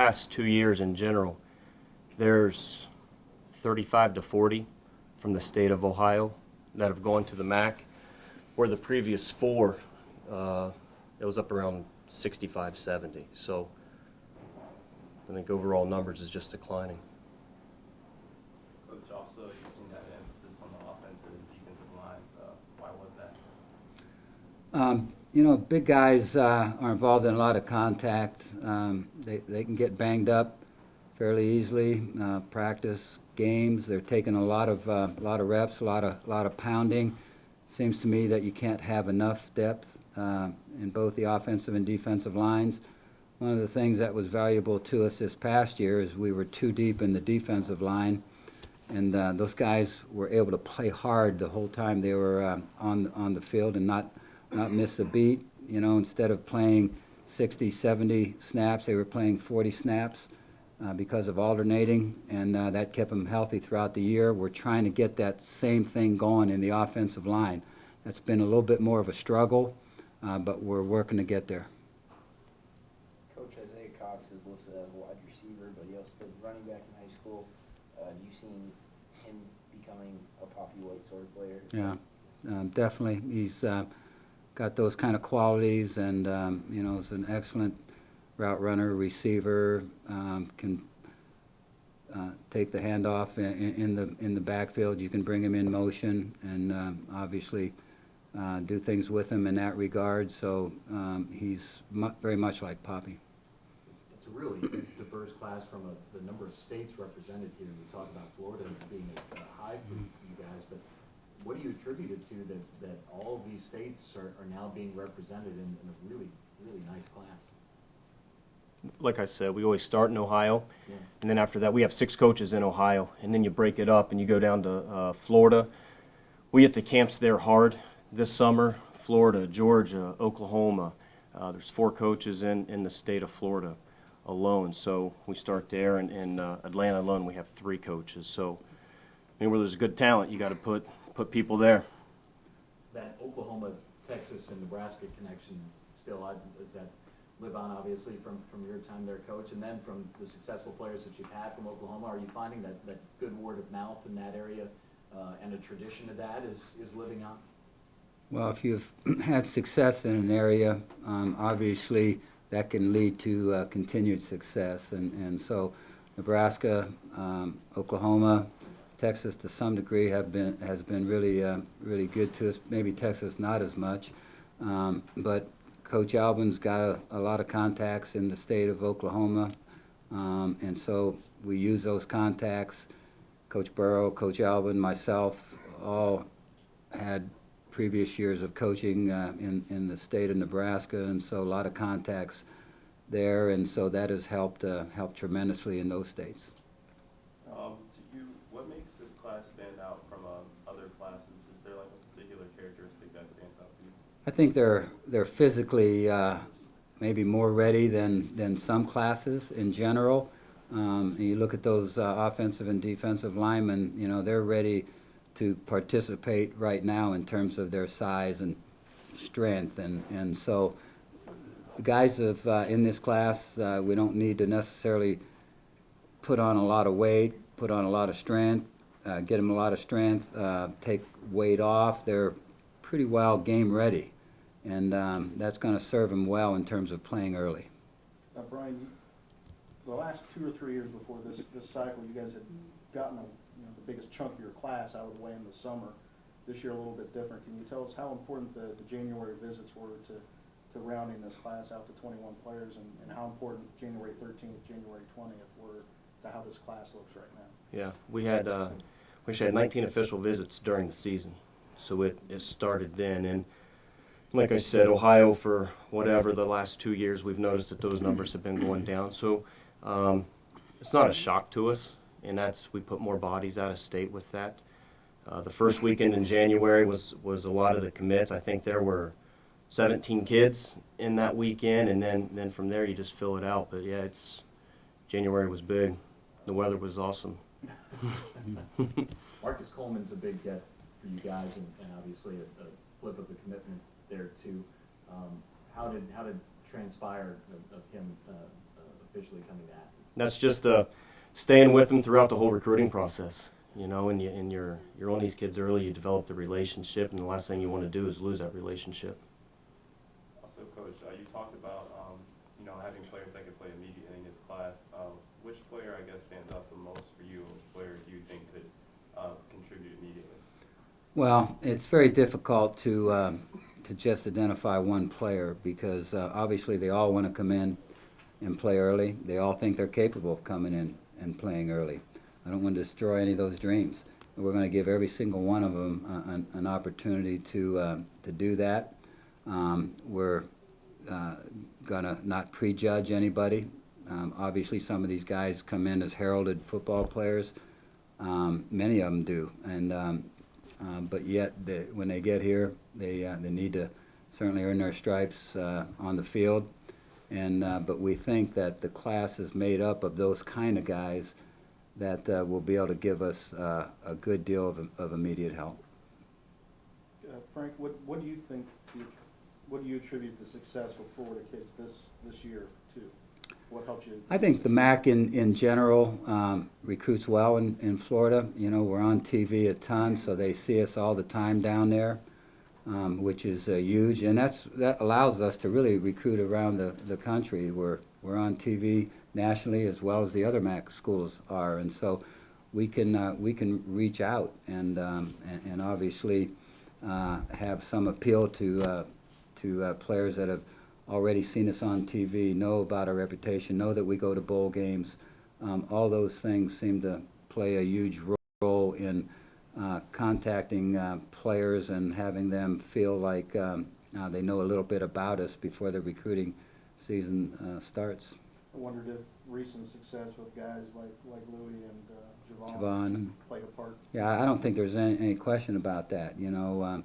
past 2 years in general, there's 35 to 40 from the state of Ohio that have gone to the MAC, where the previous 4, it was up around 65, 70. So I think overall numbers is just declining. Coach, also you've seen that emphasis on the offensive and defensive lines. Why was that? You know, big guys are involved in a lot of contact. They can get banged up fairly easily. Practice games, they're taking a lot of reps, a lot of pounding. Seems to me that you can't have enough depth in both the offensive and defensive lines. One of the things that was valuable to us this past year is we were too deep in the defensive line, and those guys were able to play hard the whole time they were on the field and not miss a beat. You know, instead of playing 60, 70 snaps, they were playing 40 snaps because of alternating, and that kept them healthy throughout the year. We're trying to get that same thing going in the offensive line. That's been a little bit more of a struggle, but we're working to get there. Coach, Isaiah Cox is listed as a wide receiver, but he also played running back in high school. Do you see him becoming a Poppy White sort of player? Yeah, definitely. He's got those kind of qualities, and you know, is an excellent route runner, receiver, can take the handoff in the backfield. You can bring him in motion, and obviously do things with him in that regard. So he's very much like Poppy. It's a really diverse class from the number of states represented here. We talk about Florida being a high for you guys, but what do you attribute it to that all of these states are now being represented in a really, really nice class? Like I said, we always start in Ohio, Yeah. and then after that we have 6 coaches in Ohio, and then you break it up and you go down to Florida. We hit the camps there hard this summer. Florida, Georgia, Oklahoma. There's 4 coaches in the state of Florida alone, so we start there. And in Atlanta alone, we have 3 coaches. So, I mean, where there's good talent, you got to put people there. That Oklahoma, Texas, and Nebraska connection still, does that live on, obviously, from your time there, Coach? And then from the successful players that you've had from Oklahoma, are you finding that good word of mouth in that area and a tradition of that is living on? Well, if you've had success in an area, obviously that can lead to continued success. And so Nebraska, Oklahoma, Texas to some degree has been really good to us. Maybe Texas not as much, but Coach Albin's got a lot of contacts in the state of Oklahoma, and so we use those contacts. Coach Burrow, Coach Albin, myself, all had previous years of coaching in the state of Nebraska, and so a lot of contacts there, and so that has helped tremendously in those states. To you, what makes this class stand out from other classes? Is there like a particular characteristic that stands out to you? I think they're physically maybe more ready than some classes in general. You look at those offensive and defensive linemen, you know, they're ready to participate right now in terms of their size and strength, and so the guys in this class, we don't need to necessarily put on a lot of weight, put on a lot of strength, get them a lot of strength, take weight off. They're pretty well game ready, and that's going to serve them well in terms of playing early. Now, Brian, the last 2 or 3 years before this cycle, you guys had gotten the biggest chunk of your class out of the way in the summer. This year a little bit different. Can you tell us how important the January visits were to rounding this class out to 21 players, and how important January 13th, January 20th were to how this class looks right now? Yeah, we had 19 official visits during the season, so it started then. And like I said, Ohio, for whatever the last 2 years, we've noticed that those numbers have been going down. So it's not a shock to us, and we put more bodies out of state with that. The first weekend in January was a lot of the commits. I think there were 17 kids in that weekend, and then from there you just fill it out. But yeah, January was big. The weather was awesome. Marcus Coleman's a big get for you guys, and obviously a flip of the commitment there too. How did transpire of him officially coming to Athens? That's just staying with them throughout the whole recruiting process. You know, and you're on these kids early. You develop the relationship, and the last thing you want to do is lose that relationship. Also, Coach, you talked about having players that could play immediately in his class. Which player, I guess, stands out the most for you, and which player do you think could contribute immediately? Well, it's very difficult to just identify one player because obviously they all want to come in and play early. They all think they're capable of coming in and playing early. I don't want to destroy any of those dreams. We're going to give every single one of them an opportunity to do that. We're going to not prejudge anybody. Obviously, some of these guys come in as heralded football players. Many of them do, and but yet when they get here, they need to certainly earn their stripes on the field. And but we think that the class is made up of those kind of guys that will be able to give us a good deal of immediate help. Frank, what do you think? What do you attribute the success with Florida kids this year to? What helped you? I think the MAC in general recruits well in Florida. You know, we're on TV a ton, so they see us all the time down there, which is huge, and that allows us to really recruit around the country. We're on TV nationally as well as the other MAC schools are, and so we can reach out and obviously have some appeal to players that have already seen us on TV, know about our reputation, know that we go to bowl games. All those things seem to play a huge role in contacting players and having them feel like they know a little bit about us before the recruiting season starts. I wondered if recent success with guys like Louis and Javon. played a part. Yeah, I don't think there's any question about that. You know,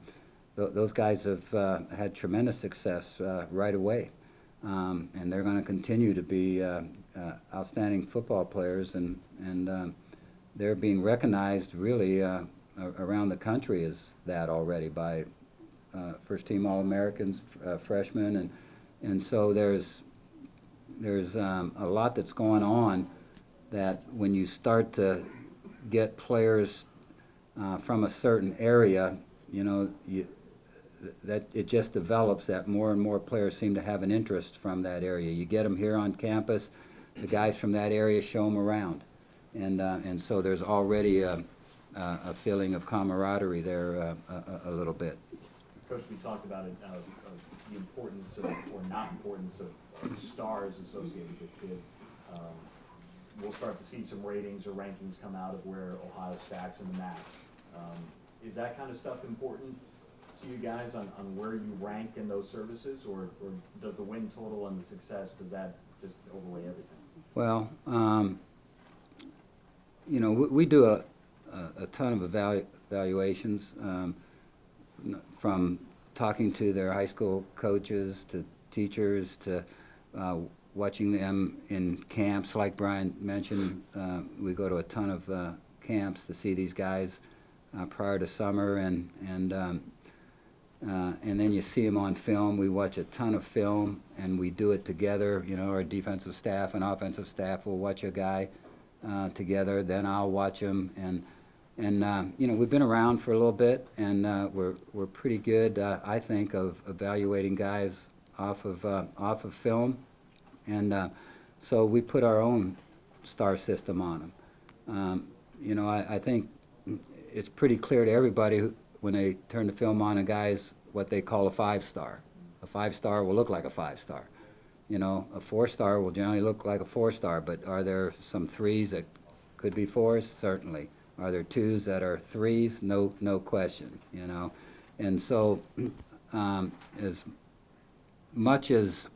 those guys have had tremendous success right away, and they're going to continue to be outstanding football players, and they're being recognized really around the country as that already by first-team All-Americans, freshmen, and so there's a lot that's going on that when you start to get players from a certain area, you know, that it just develops that more and more players seem to have an interest from that area. You get them here on campus, the guys from that area show them around, and so there's already a feeling of camaraderie there a little bit. Coach, we talked about it, the importance or not importance of stars associated with kids. We'll start to see some ratings or rankings come out of where Ohio stacks in the MAC. Is that kind of stuff important to you guys on where you rank in those services, or does the win total and the success, does that just overweigh everything? Well, you know, we do a ton of evaluations from talking to their high school coaches to teachers to watching them in camps. Like Brian mentioned, we go to a ton of camps to see these guys prior to summer, and then you see them on film. We watch a ton of film, and we do it together. You know, our defensive staff and offensive staff will watch a guy together. Then I'll watch him, and you know, we've been around for a little bit, and we're pretty good, I think, of evaluating guys off of film, and so we put our own star system on them. You know, I think it's pretty clear to everybody when they turn the film on a guy's what they call a 5-star. A 5-star will look like a 5-star. You know, a 4-star will generally look like a 4-star, but are there some 3s that could be 4s? Certainly. Are there 2s that are 3s? No question, you know. And so as much as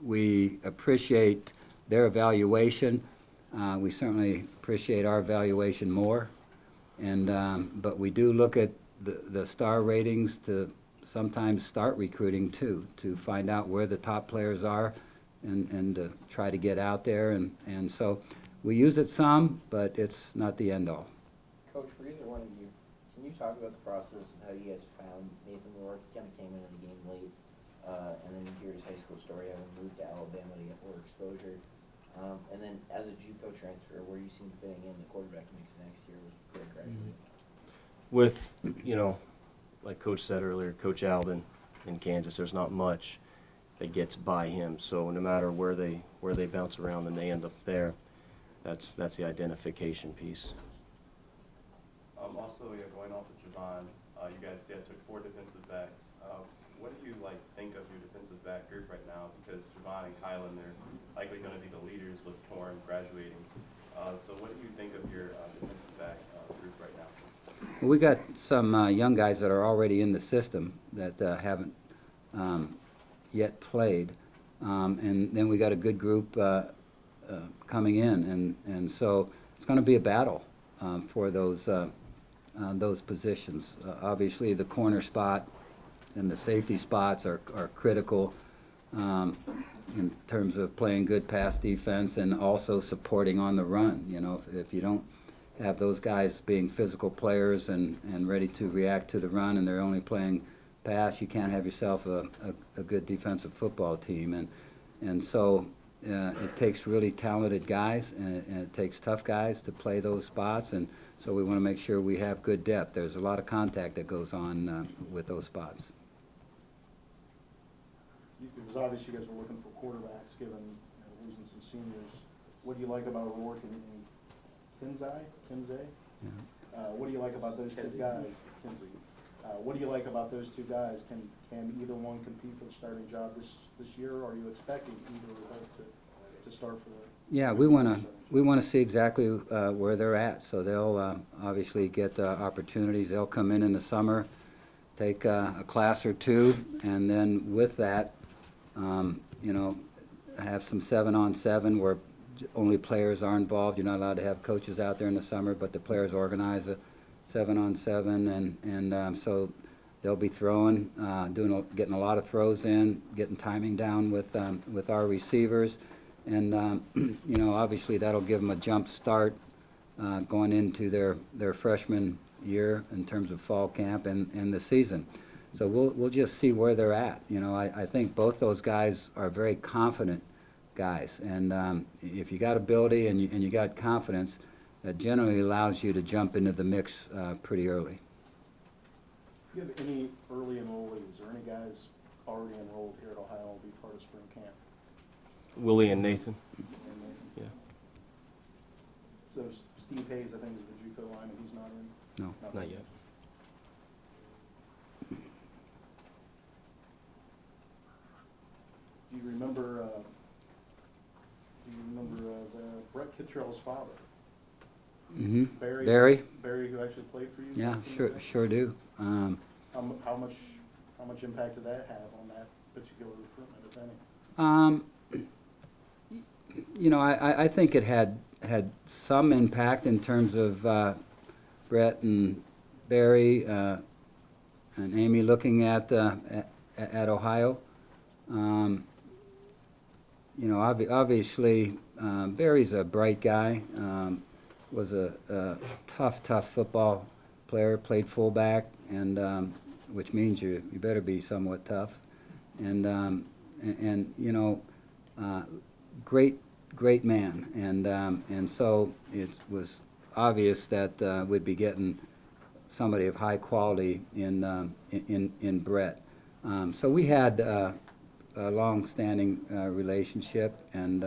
we appreciate their evaluation, we certainly appreciate our evaluation more. And but we do look at the star ratings to sometimes start recruiting too, to find out where the top players are and to try to get out there. And so we use it some, but it's not the end all. Coach, for either one of you, can you talk about the process and how you guys found Nathan Rourke? He kind of came into the game late, and then you hear his high school story, having moved to Alabama to get more exposure. And then as a JUCO transfer, where you see him fitting in the quarterback mix next year with Greg graduating? With, like Coach said earlier, Coach Alvin in Kansas, there's not much that gets by him. So no matter where they bounce around and they end up there, that's the identification piece. Also, yeah, going off of Javon, you guys took 4 defensive backs. What do you think of your defensive back group right now? Because Javon and Kylan, they're likely going to be the leaders with Torm graduating. So what do you think of your defensive back group right now? Well, we got some young guys that are already in the system that haven't yet played, and then we got a good group coming in, and so it's going to be a battle for those positions. Obviously, the corner spot and the safety spots are critical in terms of playing good pass defense and also supporting on the run. If you don't have those guys being physical players and ready to react to the run, and they're only playing pass, you can't have yourself a good defensive football team. And so it takes really talented guys, and it takes tough guys to play those spots, and so we want to make sure we have good depth. There's a lot of contact that goes on with those spots. It was obvious you guys were looking for quarterbacks, given losing some seniors. What do you like about Rourke and Kinsey? Yeah. What do you like about those two guys? Kinsey. What do you like about those two guys? Can either one compete for the starting job this year, or are you expecting either or both to start for the? Yeah, we want to see exactly where they're at. So they'll obviously get opportunities. They'll come in the summer, take a class or two, and then with that, have some 7-on-7 where only players are involved. You're not allowed to have coaches out there in the summer, but the players organize a 7-on-7, and so they'll be throwing, getting a lot of throws in, getting timing down with our receivers, and obviously that'll give them a jump start going into their freshman year in terms of fall camp and the season. So we'll just see where they're at. I think both those guys are very confident guys, and if you got ability and you got confidence, that generally allows you to jump into the mix pretty early. Do you have any early enrollees or any guys already enrolled here at Ohio will be part of spring camp? Willie and Nathan. Yeah. So Steve Hayes, I think, is the JUCO lineman. He's not in? No. Not yet. Do you remember Brett Kittrell's father? Mm-hmm. Barry, who actually played for you? Yeah, sure do. How much impact did that have on that particular recruitment, if any? I think it had some impact in terms of Brett and Barry and Amy looking at Ohio. Obviously, Barry's a bright guy. Was a tough football player. Played fullback, and which means you better be somewhat tough. And great man. And so it was obvious that we'd be getting somebody of high quality in Brett. So we had a long-standing relationship, and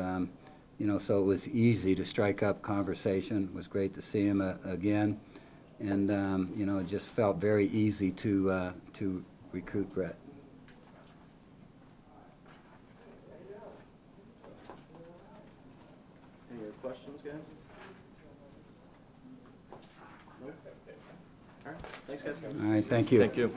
so it was easy to strike up conversation. It was great to see him again, and it just felt very easy to recruit Brett. Any other questions, guys? No? All right, thanks, guys. All right, thank you. Thank you.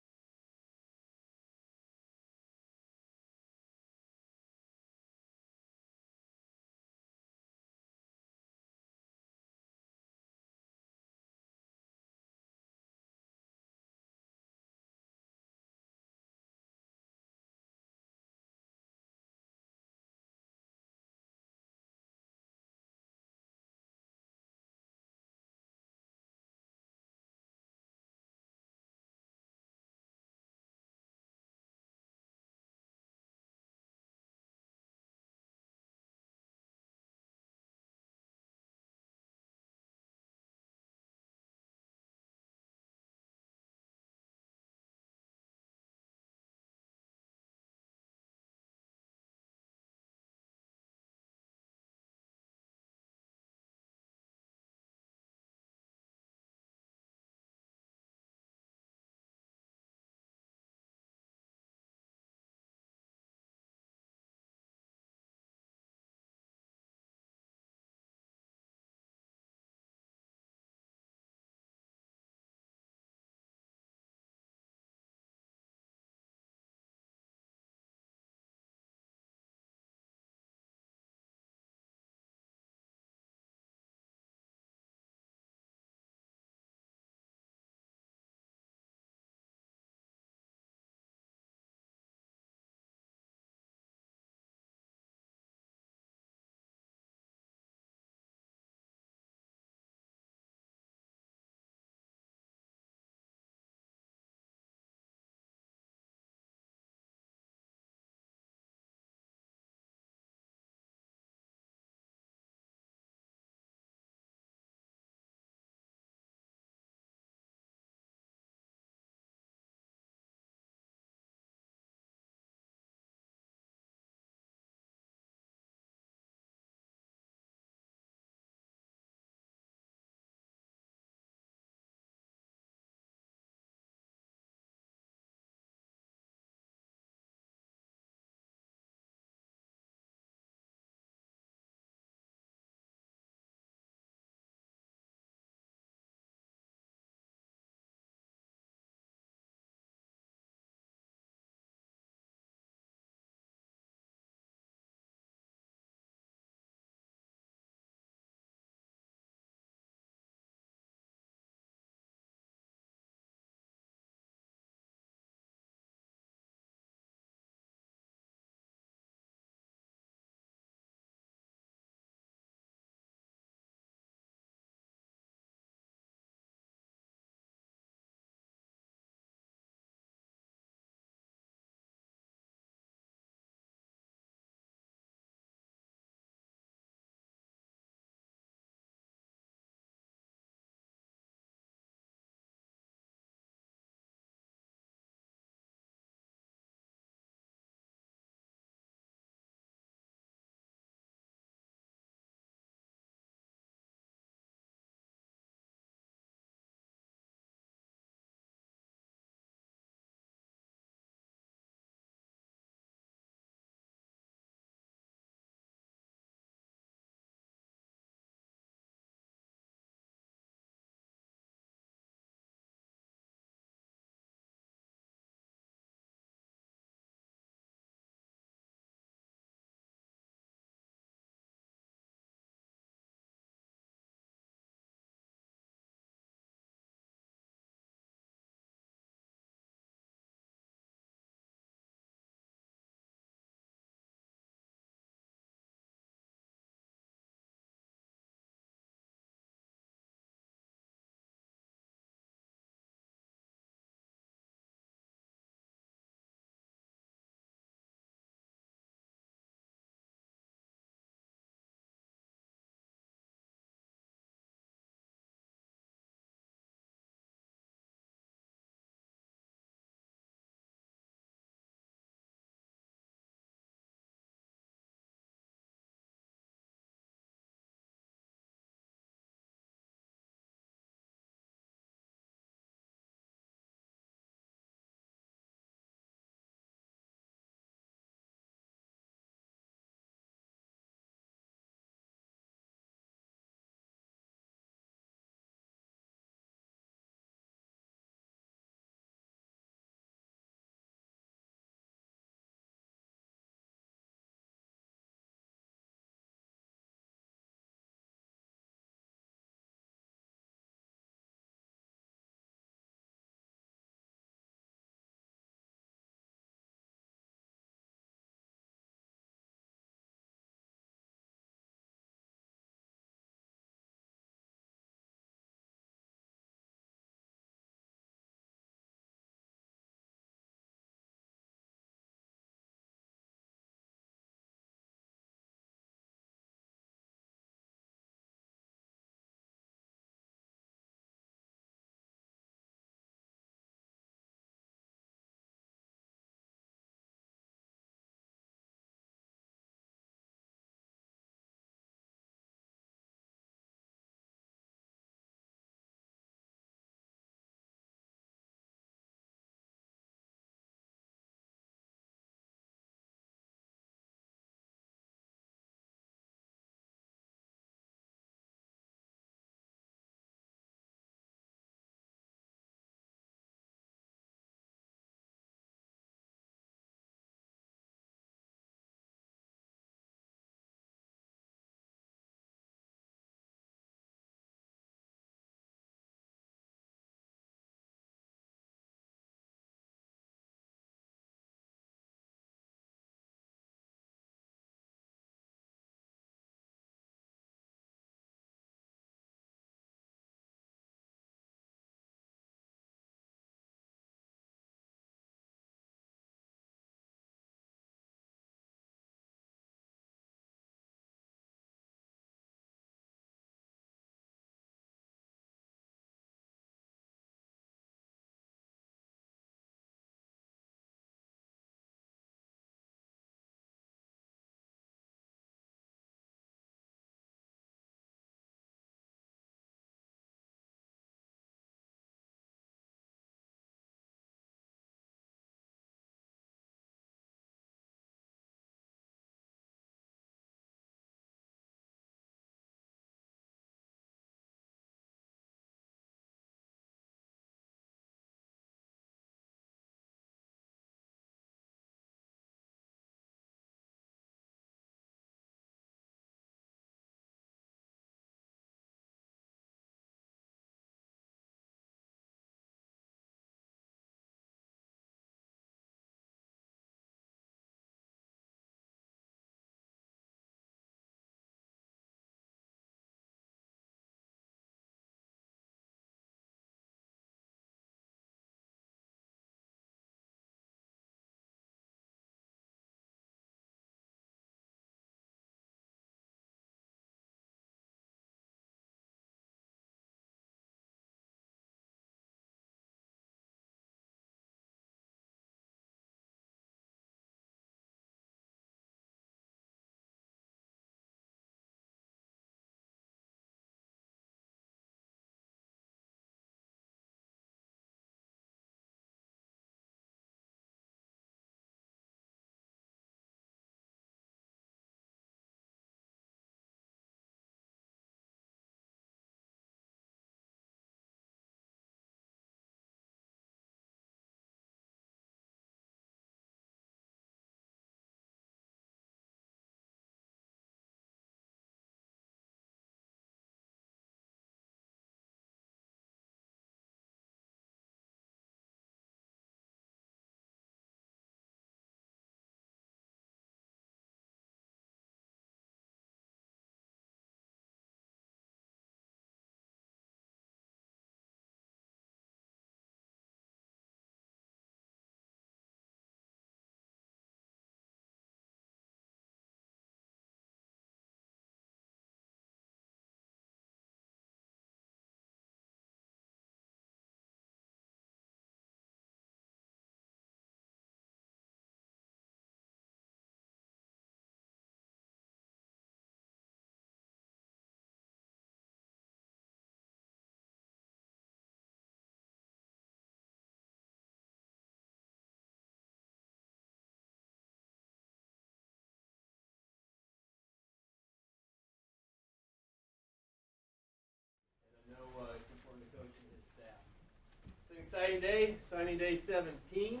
It's an exciting day, signing day 17.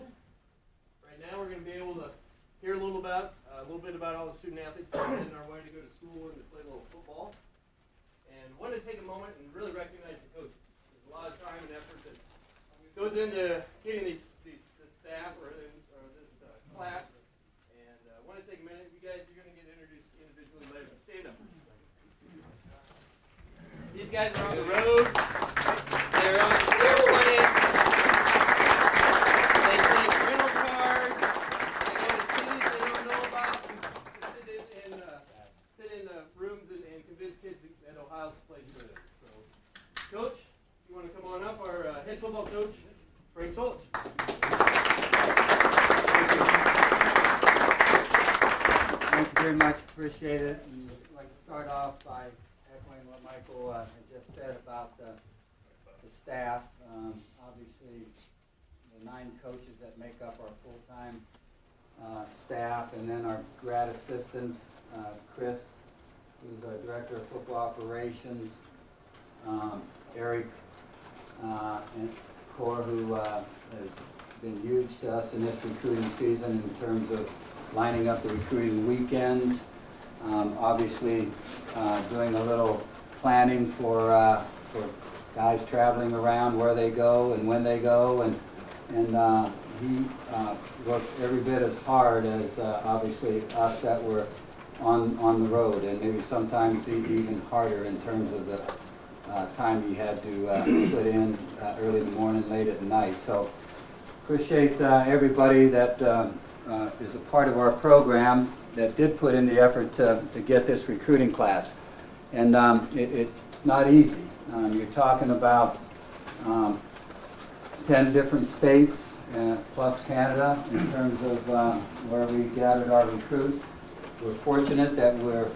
Right now, we're going to be able to hear a little bit about all the student athletes that are heading our way to go to school and to play a little football. And want to take a moment and really recognize the coaches. There's a lot of time and effort that goes into getting this staff or this class. And I want to take a minute. You guys are going to get introduced individually later. But stand up. These guys are on the road. They're on the airplane. They take rental cars. They go to cities they don't know about. To sit in rooms and convince kids that Ohio's the place for them. So, Coach, you want to come on up? Our head football coach, Frank Solich. Thank you very much, appreciate it. And I'd like to start off by echoing what Michael had just said about the staff. Obviously, the 9 coaches that make up our full-time staff, and then our grad assistants, Chris, who's our director of football operations, Eric, and Core, who has been huge to us in this recruiting season in terms of lining up the recruiting weekends. Obviously, doing a little planning for guys traveling around, where they go and when they go, and he worked every bit as hard as obviously us that were on the road, and maybe sometimes even harder in terms of the time he had to put in early in the morning, late at night. So appreciate everybody that is a part of our program that did put in the effort to get this recruiting class. And it's not easy. You're talking about 10 different states plus Canada in terms of where we gathered our recruits. We're fortunate that we're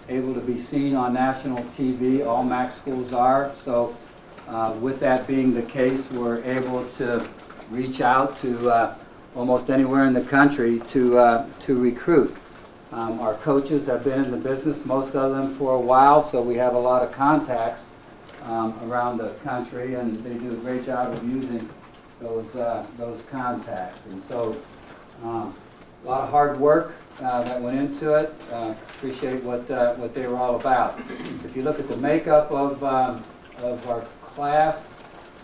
able to be seen on national TV. All MAC schools are. So with that being the case, we're able to reach out to almost anywhere in the country to recruit. Our coaches have been in the business, most of them, for a while, so we have a lot of contacts around the country, and they do a great job of using those contacts. And so a lot of hard work that went into it. Appreciate what they were all about. If you look at the makeup of our class,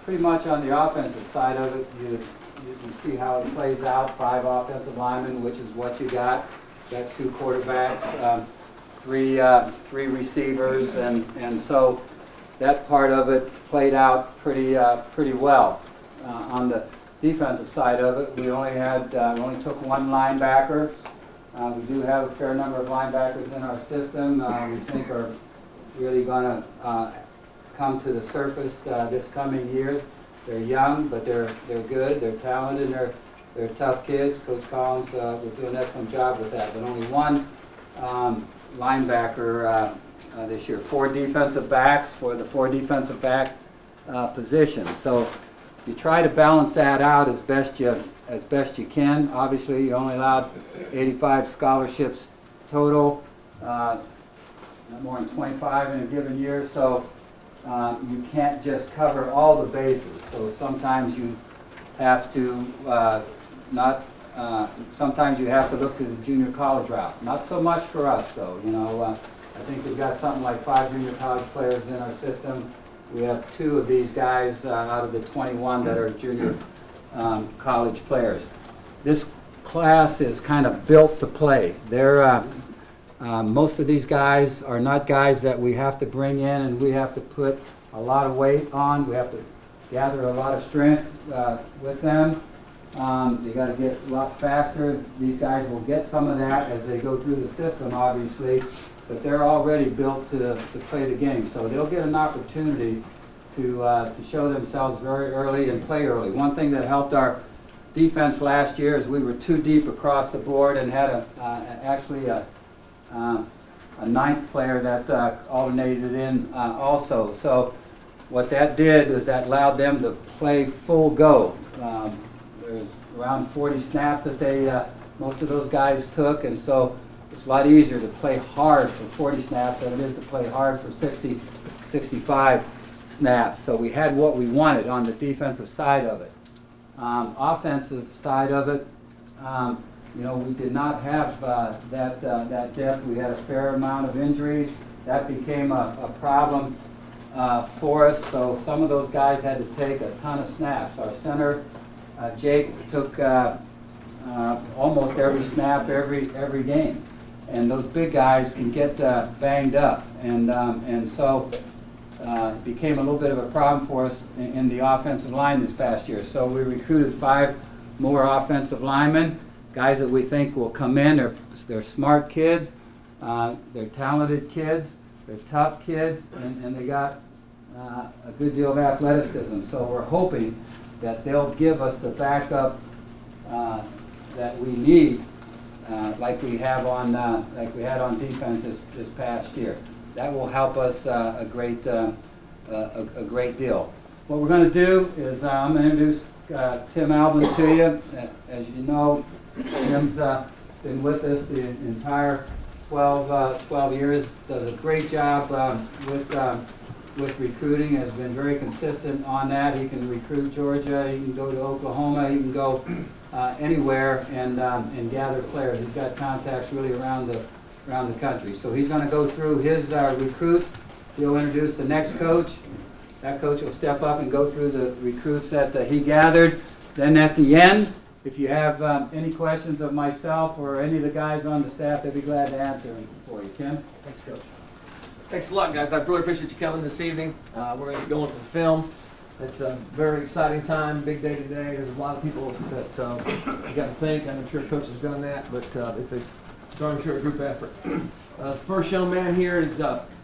pretty much on the offensive side of it, you see how it plays out. 5 offensive linemen, which is what you got. Got 2 quarterbacks, 3 receivers, and so that part of it played out pretty well. On the defensive side of it, we only took 1 linebacker. We do have a fair number of linebackers in our system. We think are really going to come to the surface this coming year. They're young, but they're good. They're talented. They're tough kids. Coach Collins will do an excellent job with that. But only 1 linebacker this year. 4 defensive backs for the 4 defensive back positions. So you try to balance that out as best you can. Obviously, you only allowed 85 scholarships total, not more than 25 in a given year. So you can't just cover all the bases. So sometimes you have to sometimes you have to look to the junior college route. Not so much for us, though. You know, I think we've got something like 5 junior college players in our system. We have 2 of these guys out of the 21 that are junior college players. This class is kind of built to play. Most of these guys are not guys that we have to bring in and we have to put a lot of weight on. We have to gather a lot of strength with them. They got to get a lot faster. These guys will get some of that as they go through the system, obviously, but they're already built to play the game. So they'll get an opportunity to show themselves very early and play early. One thing that helped our defense last year is we were too deep across the board and had actually a 9th player that alternated in also. So what that did was that allowed them to play full go. There's around 40 snaps that most of those guys took, and so it's a lot easier to play hard for 40 snaps than it is to play hard for 60, 65 snaps. So we had what we wanted on the defensive side of it. Offensive side of it, you know, we did not have that depth. We had a fair amount of injuries. That became a problem for us. So some of those guys had to take a ton of snaps. Our center, Jake, took almost every snap every game. And those big guys can get banged up. And so it became a little bit of a problem for us in the offensive line this past year. So we recruited 5 more offensive linemen, guys that we think will come in. They're smart kids, they're talented kids, they're tough kids, and they got a good deal of athleticism. So we're hoping that they'll give us the backup that we need, like we had on defense this past year. That will help us a great deal. What we're going to do is I'm going to introduce Tim Alvin to you. As you know, Tim's been with us the entire 12 years. Does a great job with recruiting. Has been very consistent on that. He can recruit Georgia. He can go to Oklahoma. He can go anywhere and gather players. He's got contacts really around the country. So he's going to go through his recruits. He'll introduce the next coach. That coach will step up and go through the recruits that he gathered. Then at the end, if you have any questions of myself or any of the guys on the staff, they'd be glad to answer them for you. Tim? Thanks, Coach. Thanks a lot, guys. I really appreciate you coming this evening. We're going to get going for the film. It's a very exciting time, big day today. There's a lot of people that you got to thank. I'm sure Coach has done that, but it's I'm sure a group effort. First young man here is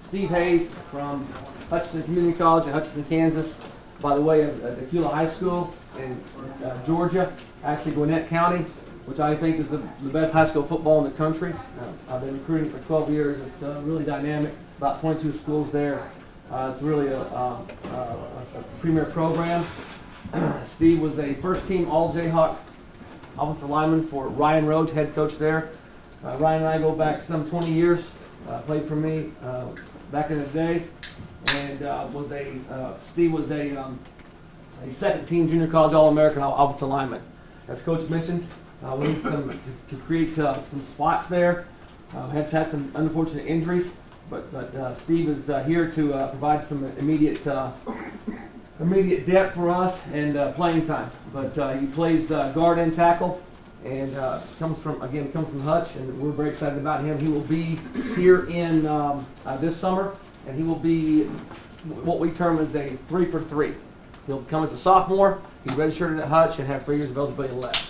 Steve Hayes from Hutchinson Community College in Hutchinson, Kansas, by the way of Decula High School in Georgia, actually Gwinnett County, which I think is the best high school football in the country. I've been recruiting for 12 years. It's really dynamic, about 22 schools there. It's really a premier program. Steve was a first-team All-Jayhawk offensive lineman for Ryan Rhodes, head coach there. Ryan and I go back some 20 years. Played for me back in the day, and Steve was a second-team junior college All-American offensive lineman. As Coach mentioned, we need to create some spots there. Had some unfortunate injuries, but Steve is here to provide some immediate depth for us and playing time. But he plays guard and tackle, and comes from Hutch, and we're very excited about him. He will be here in this summer, and he will be what we term as a 3 for 3. He'll come as a sophomore. He's redshirted at Hutch and have 3 years of eligibility left.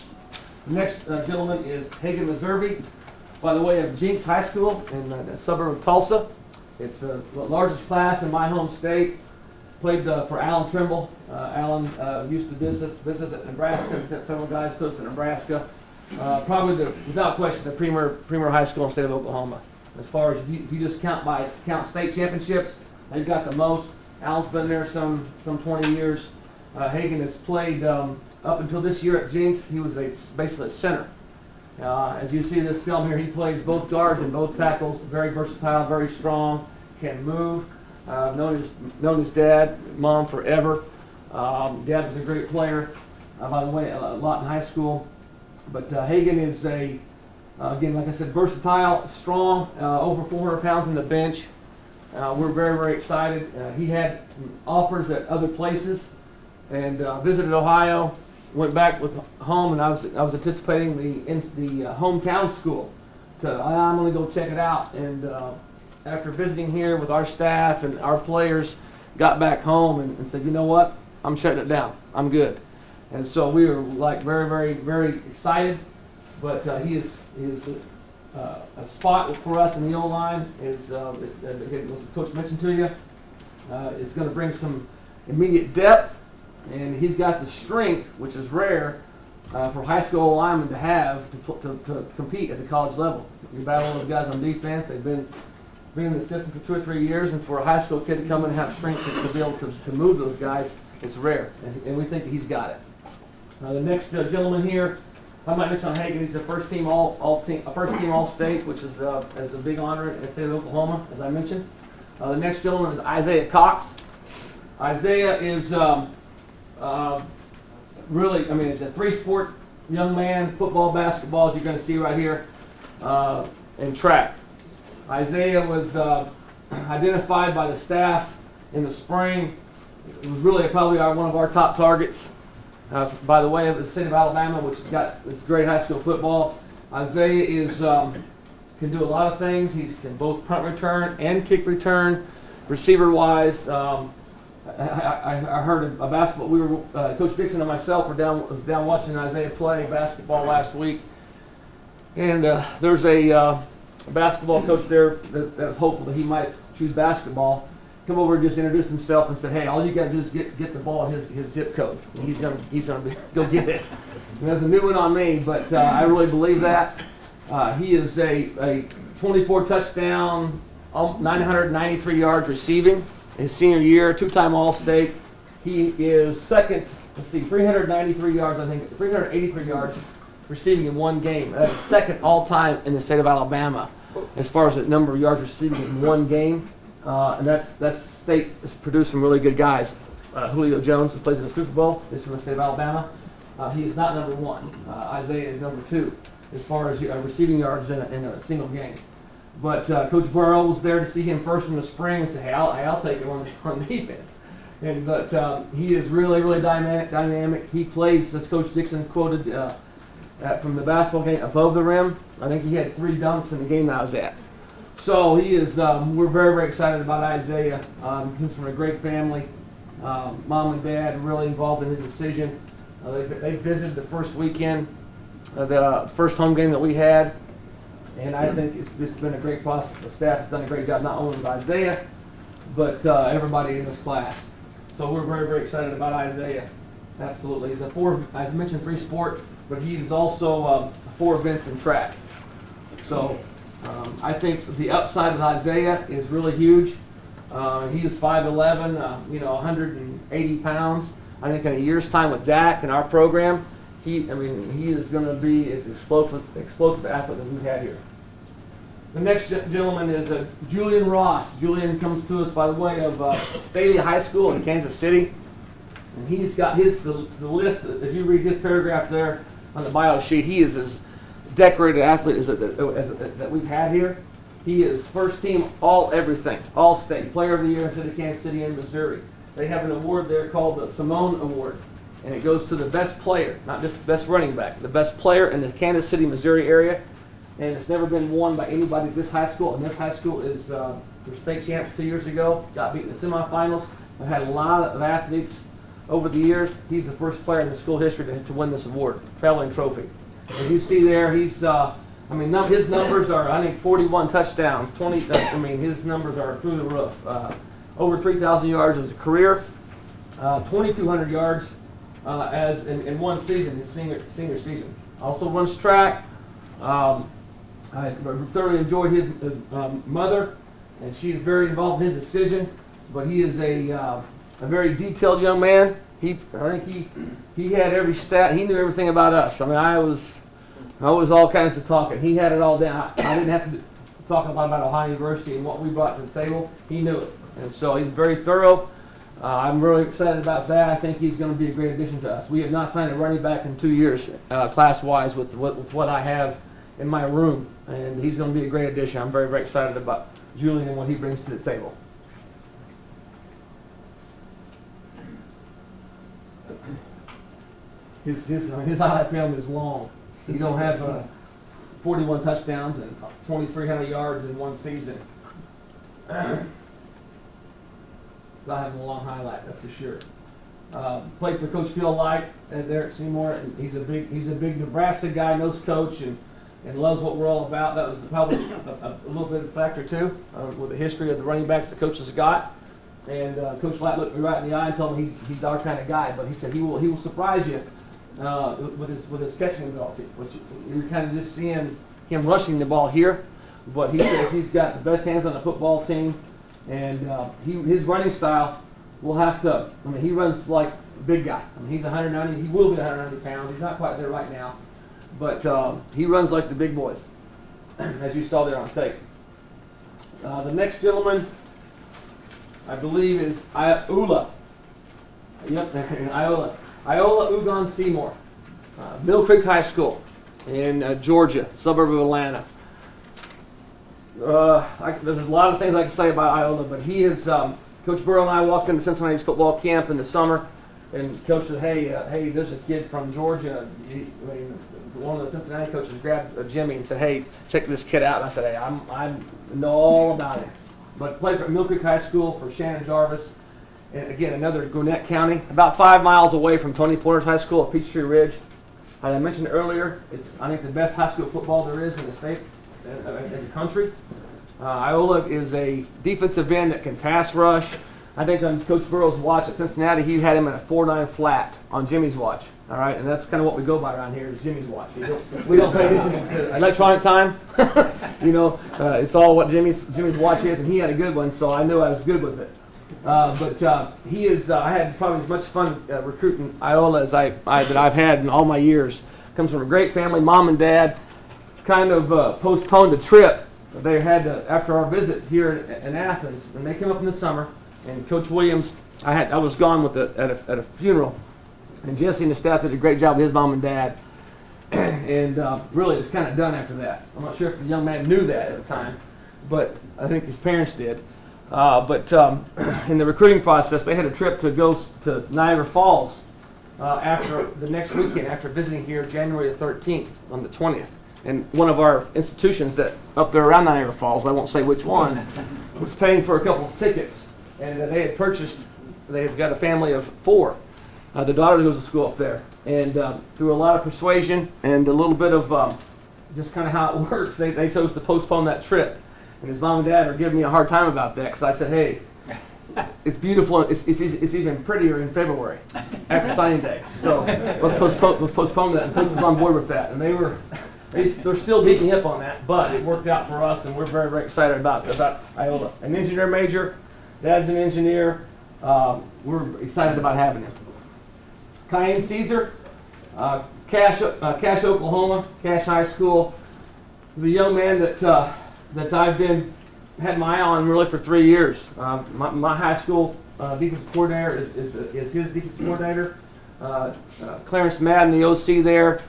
The next gentleman is Hagen Meservey, by the way of Jinx High School in the suburb of Tulsa. It's the largest class in my home state. Played for Alan Trimble. Alan used to business at Nebraska and sent several guys to us in Nebraska. Probably, without question, the premier high school in the state of Oklahoma. As far as if you just count state championships, they've got the most. Alan's been there some 20 years. Hagen has played up until this year at Jinx. He was basically a center. As you see in this film here, he plays both guards and both tackles. Very versatile, very strong, can move. Known his dad, mom forever. Dad was a great player, by the way, a lot in high school. But Hagen is again, like I said, versatile, strong, over 400 pounds in the bench. We're very, very excited. He had offers at other places and visited Ohio, went back with home, and I was anticipating the hometown school. I'm going to go check it out, and after visiting here with our staff and our players, got back home and said, you know what, I'm shutting it down. I'm good. And so we were like very, very, very excited. But he is a spot for us in the O-line. As Coach mentioned to you, it's going to bring some immediate depth, and he's got the strength, which is rare for high school O-linemen to have to compete at the college level. You battle those guys on defense. They've been in the system for 2 or 3 years, and for a high school kid to come in and have strength to be able to move those guys, it's rare, and we think he's got it. The next gentleman here, I might mention on Hagen. He's a first team All-State, which is a big honor in the state of Oklahoma, as I mentioned. The next gentleman is Isaiah Cox. Isaiah is really, I mean, he's a three-sport young man, football, basketball, as you're going to see right here, and track. Isaiah was identified by the staff in the spring. It was really probably one of our top targets. By the way, of the state of Alabama, which has got this great high school football. Isaiah is can do a lot of things. He can both punt return and kick return. Receiver-wise, I heard a basketball. We were Coach Dixon and myself was down watching Isaiah play basketball last week, and there's a basketball coach there that was hopeful that he might choose basketball. Come over and just introduced himself and said, "Hey, all you got to do is get the ball in his zip code. And he's gonna go get it." And that's a new one on me, but I really believe that. He is a 24 touchdown, 993 yards receiving his senior year, two-time All-State. He is second. 393 yards, I think, 383 yards receiving in one game. That's second all-time in the state of Alabama as far as the number of yards receiving in one game. And that's state has produced some really good guys. Julio Jones, who plays in the Super Bowl, is from the state of Alabama. He is not number one. Isaiah is number two as far as receiving yards in a single game. But Coach Burrow was there to see him first in the spring and say, "Hey, I'll take it on defense." But he is really, really dynamic. He plays, as Coach Dixon quoted from the basketball game, above the rim. I think he had 3 dunks in the game I was at. So he is. We're very, very excited about Isaiah. He's from a great family. Mom and Dad are really involved in his decision. They visited the first weekend, the first home game that we had, and I think it's been a great process. The staff has done a great job, not only with Isaiah, but everybody in this class. So we're very, very excited about Isaiah. Absolutely, he's I mentioned 3-sport, but he's also 4 events in track. So. I think the upside of Isaiah is really huge. He is 5'11", 180 pounds. I think in a year's time with Dak and our program, he is going to be as explosive athlete as we've had here. The next gentleman is Julian Ross. Julian comes to us by the way of Staley High School in Kansas City, and he's got the list. As you read his paragraph there on the bio sheet, he is as decorated athlete that we've had here. He is first team all everything, all state, player of the year in the city of Kansas City in Missouri. They have an award there called the Simone Award, and it goes to the best player, not just best running back, the best player in the Kansas City, Missouri area, and it's never been won by anybody at this high school, and this high school is their state champs 2 years ago, got beat in the semifinals. I've had a lot of athletes over the years. He's the first player in the school history to win this award, traveling trophy. As you see there, he's, his numbers are, I think, 41 touchdowns, his numbers are through the roof. Over 3,000 yards as a career, 2,200 yards as in one season, his senior season. Also runs track. I thoroughly enjoyed his mother, and she is very involved in his decision, but he is a very detailed young man. I think he had every stat. He knew everything about us. I was all kinds of talking. He had it all down. I didn't have to talk about Ohio University and what we brought to the table. He knew it, and so he's very thorough. I'm really excited about that. I think he's going to be a great addition to us. We have not signed a running back in 2 years, class-wise, with what I have in my room, and he's going to be a great addition. I'm very, very excited about Julian and what he brings to the table. His highlight film is long. He don't have 41 touchdowns and 2,300 yards in one season. Not having a long highlight, that's for sure. Played for Coach Phil Light there at Seymour, and he's a big Nebraska guy, knows Coach, and loves what we're all about. That was probably a little bit of a factor too, with the history of the running backs the coach has got. And Coach Light looked me right in the eye and told me he's our kind of guy, but he said he will surprise you with his catching ability, which you're kind of just seeing him rushing the ball here, but he says he's got the best hands on the football team, and his running style will have to. He runs like a big guy. He's 190. He will be 190 pounds. He's not quite there right now, but he runs like the big boys, as you saw there on tape. The next gentleman, I believe, is Ula. Yep, in Iola. Iola Ugon Seymour. Mill Creek High School in Georgia, suburb of Atlanta. There's a lot of things I can say about Iola, but he is, Coach Burrow and I walked into Cincinnati's football camp in the summer, and Coach said, hey, there's a kid from Georgia. One of the Cincinnati coaches grabbed Jimmy and said, hey, check this kid out. And I said, hey, I know all about him. But played for Mill Creek High School for Shannon Jarvis. And again, another Gwinnett County, about 5 miles away from Tony Porter's high school at Peachtree Ridge. As I mentioned earlier, it's, I think, the best high school football there is in the state, in the country. Iola is a defensive end that can pass rush. I think on Coach Burrow's watch at Cincinnati, he had him at a 4.9 flat on Jimmy's watch. All right, and that's kind of what we go by around here is Jimmy's watch. We don't pay attention to electronic time. It's all what Jimmy's watch is, and he had a good one, so I knew I was good with it. But he is. I had probably as much fun recruiting Iola as that I've had in all my years. Comes from a great family. Mom and Dad kind of postponed a trip they had after our visit here in Athens, and they came up in the summer. And Coach Williams, I was gone with at a funeral, and Jesse and the staff did a great job with his mom and dad. And really, it's kind of done after that. I'm not sure if the young man knew that at the time, but I think his parents did. But in the recruiting process, they had a trip to go to Niagara Falls after the next weekend, after visiting here January the 13th on the 20th. And one of our institutions that up there around Niagara Falls, I won't say which one, was paying for a couple of tickets. And they had purchased, they had got a family of 4. The daughter goes to school up there. And through a lot of persuasion and a little bit of just kind of how it works, they chose to postpone that trip. And his mom and dad are giving me a hard time about that because I said, hey, it's beautiful. It's even prettier in February after signing day. So let's postpone that. And Coach was on board with that. And they're still beating up on that, but it worked out for us, and we're very, very excited about Iola. An engineer major, dad's an engineer. We're excited about having him. Kyan Caesar, Cache, Oklahoma, Cache High School. The young man that I've had my eye on really for 3 years. My high school defensive coordinator is his defensive coordinator. Clarence Madden, the OC there,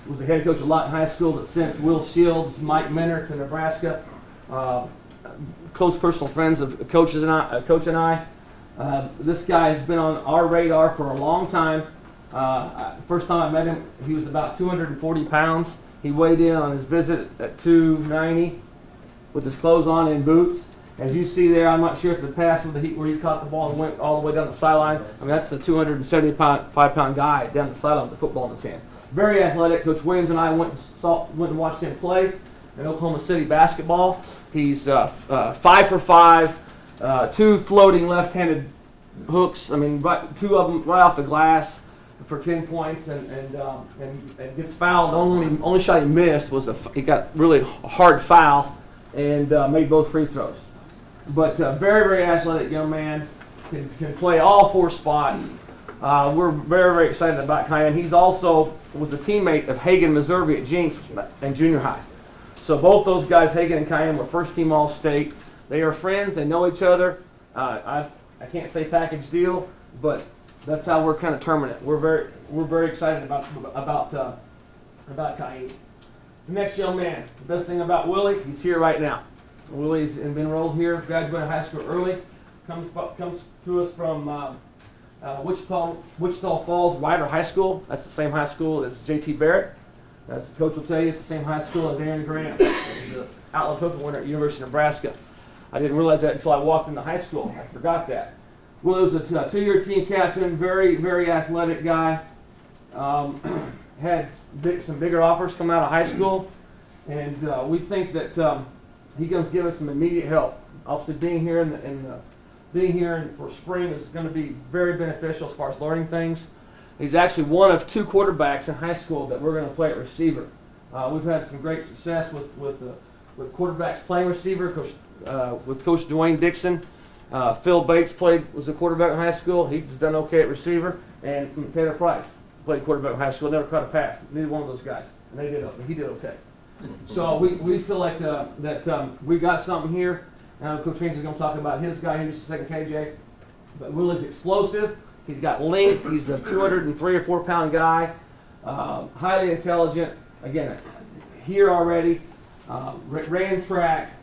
was the head coach of Lawton High School that sent Will Shields, Mike Minner to Nebraska. Close personal friends of Coach and I. This guy has been on our radar for a long time. First time I met him, he was about 240 pounds. He weighed in on his visit at 290 with his clothes on and boots. As you see there, I'm not sure if the pass with the heat where he caught the ball and went all the way down the sideline. I mean, that's the 275-pound guy down the sideline with the football in his hand. Very athletic. Coach Williams and I went and watched him play in Oklahoma City basketball. He's 5 for 5, 2 floating left-handed hooks. I mean, 2 of them right off the glass for 10 points, and gets fouled. The only shot he missed was he got really hard foul and made both free throws. But very, very athletic young man, can play all 4 spots. We're very, very excited about Kyan. He's also was a teammate of Hagen Meservey at Jinx in junior high. So both those guys, Hagen and Kyan, were first-team All-State. They are friends. They know each other. I can't say package deal, but that's how we're kind of terming it. We're very excited about Kyan. The next young man, the best thing about Willie, he's here right now. Willie's been enrolled here, graduated high school early, comes to us from Wichita Falls Rider High School. That's the same high school as J.T. Barrett. The coach will tell you it's the same high school as Aaron Graham, the Outlaw Trophy winner at University of Nebraska. I didn't realize that until I walked into high school. I forgot that. Willie was a 2-year team captain, very, very athletic guy. Had some bigger offers come out of high school, and we think that he's going to give us some immediate help. Obviously, being here for spring is going to be very beneficial as far as learning things. He's actually one of 2 quarterbacks in high school that we're going to play at receiver. We've had some great success with quarterbacks playing receiver. With Coach Dwayne Dixon, Phil Bates was a quarterback in high school. He's done okay at receiver, and Taylor Price played quarterback in high school. Never caught a pass. Neither one of those guys, and he did okay. So we feel like that we got something here. Coach Haynes is going to talk about his guy here in just a second, KJ. But Willie's explosive. He's got length. He's a 203 or 4 pound guy. Highly intelligent. Again, here already. Ran track.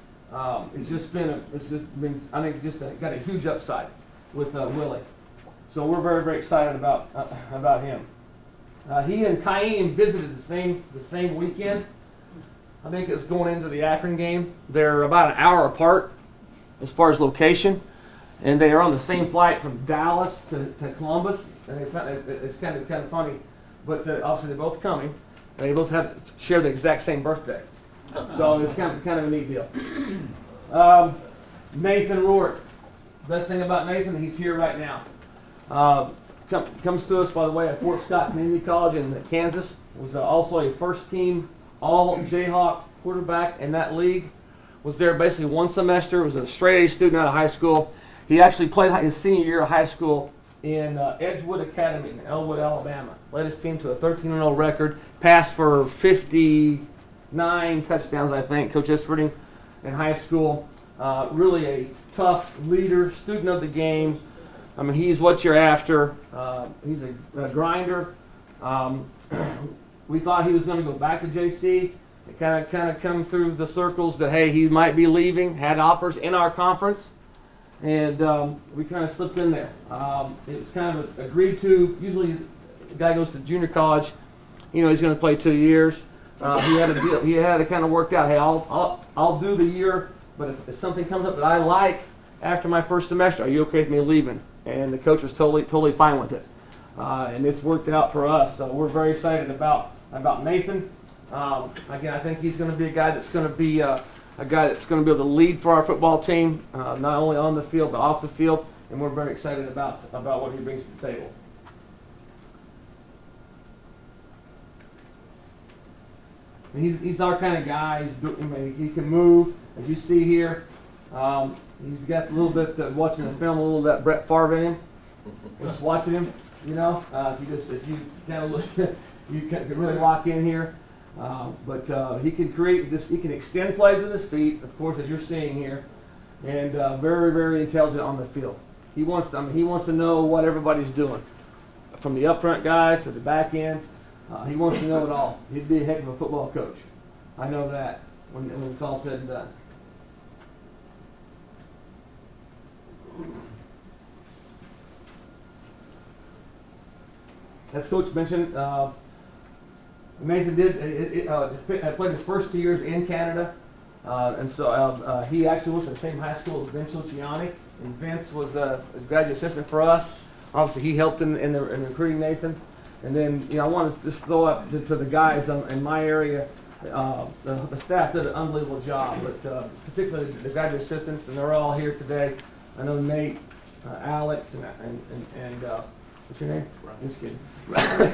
It's just been, I think, got a huge upside with Willie. So we're very, very excited about him. He and Kaim visited the same weekend. I think it's going into the Akron game. They're about an hour apart as far as location, and they are on the same flight from Dallas to Columbus. And it's kind of funny, but obviously they're both coming. They both share the exact same birthday, so it's kind of a neat deal. Nathan Rourke. Best thing about Nathan, he's here right now. Comes to us, by the way, at Fort Scott Community College in Kansas. Was also a first-team All-Jayhawk quarterback in that league. Was there basically one semester. Was a straight-A student out of high school. He actually played his senior year of high school in Edgewood Academy in Elwood, Alabama. Led his team to a 13-0 record. Passed for 59 touchdowns, I think. Coach Isfording in high school. Really a tough leader, student of the game. I mean, he's what you're after. He's a grinder. We thought he was going to go back to JC. It kind of come through the circles that, hey, he might be leaving. Had offers in our conference, and we kind of slipped in there. It was kind of agreed to. Usually, the guy goes to junior college. You know, he's going to play 2 years. He had a deal. He had it kind of worked out. Hey, I'll do the year, but if something comes up that I like after my first semester, are you okay with me leaving? And the coach was totally fine with it, and it's worked out for us. So we're very excited about Nathan. Again, I think he's going to be a guy that's going to be able to lead for our football team, not only on the field but off the field. And we're very excited about what he brings to the table. And he's our kind of guy. He can move, as you see here. He's got a little bit, watching the film, a little of that Brett Favre in him. Just watching him, you know. If you kind of look, you can really lock in here. But he can create this. He can extend plays with his feet, of course, as you're seeing here, and very, very intelligent on the field. He wants to know what everybody's doing, from the up front guys to the back end. He wants to know it all. He'd be a heck of a football coach. I know that when it's all said and done. As Coach mentioned, Nathan played his first 2 years in Canada, and so he actually went to the same high school as Vince Luciani, and Vince was a graduate assistant for us. Obviously, he helped in recruiting Nathan. And then, I want to just throw up to the guys in my area. The staff did an unbelievable job, but particularly the graduate assistants, and they're all here today. I know Nate, Alex, and what's your name? Just kidding.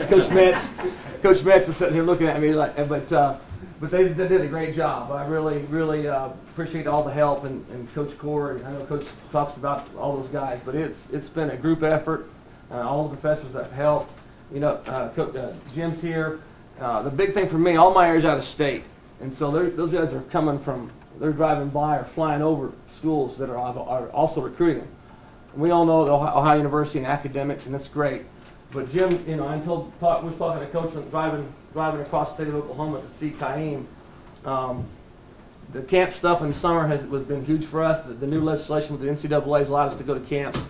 Coach Metz is sitting here looking at me like, but they did a great job. I really appreciate all the help and Coach Core, and I know Coach talks about all those guys, but it's been a group effort. All the professors that have helped. Jim's here. The big thing for me, all my area's out of state, and so those guys are they're driving by or flying over schools that are also recruiting them. And we all know the Ohio University and academics, and that's great. But Jim, I was talking to Coach when driving across the state of Oklahoma to see Kaim. The camp stuff in the summer has been huge for us. The new legislation with the NCAA has allowed us to go to camps.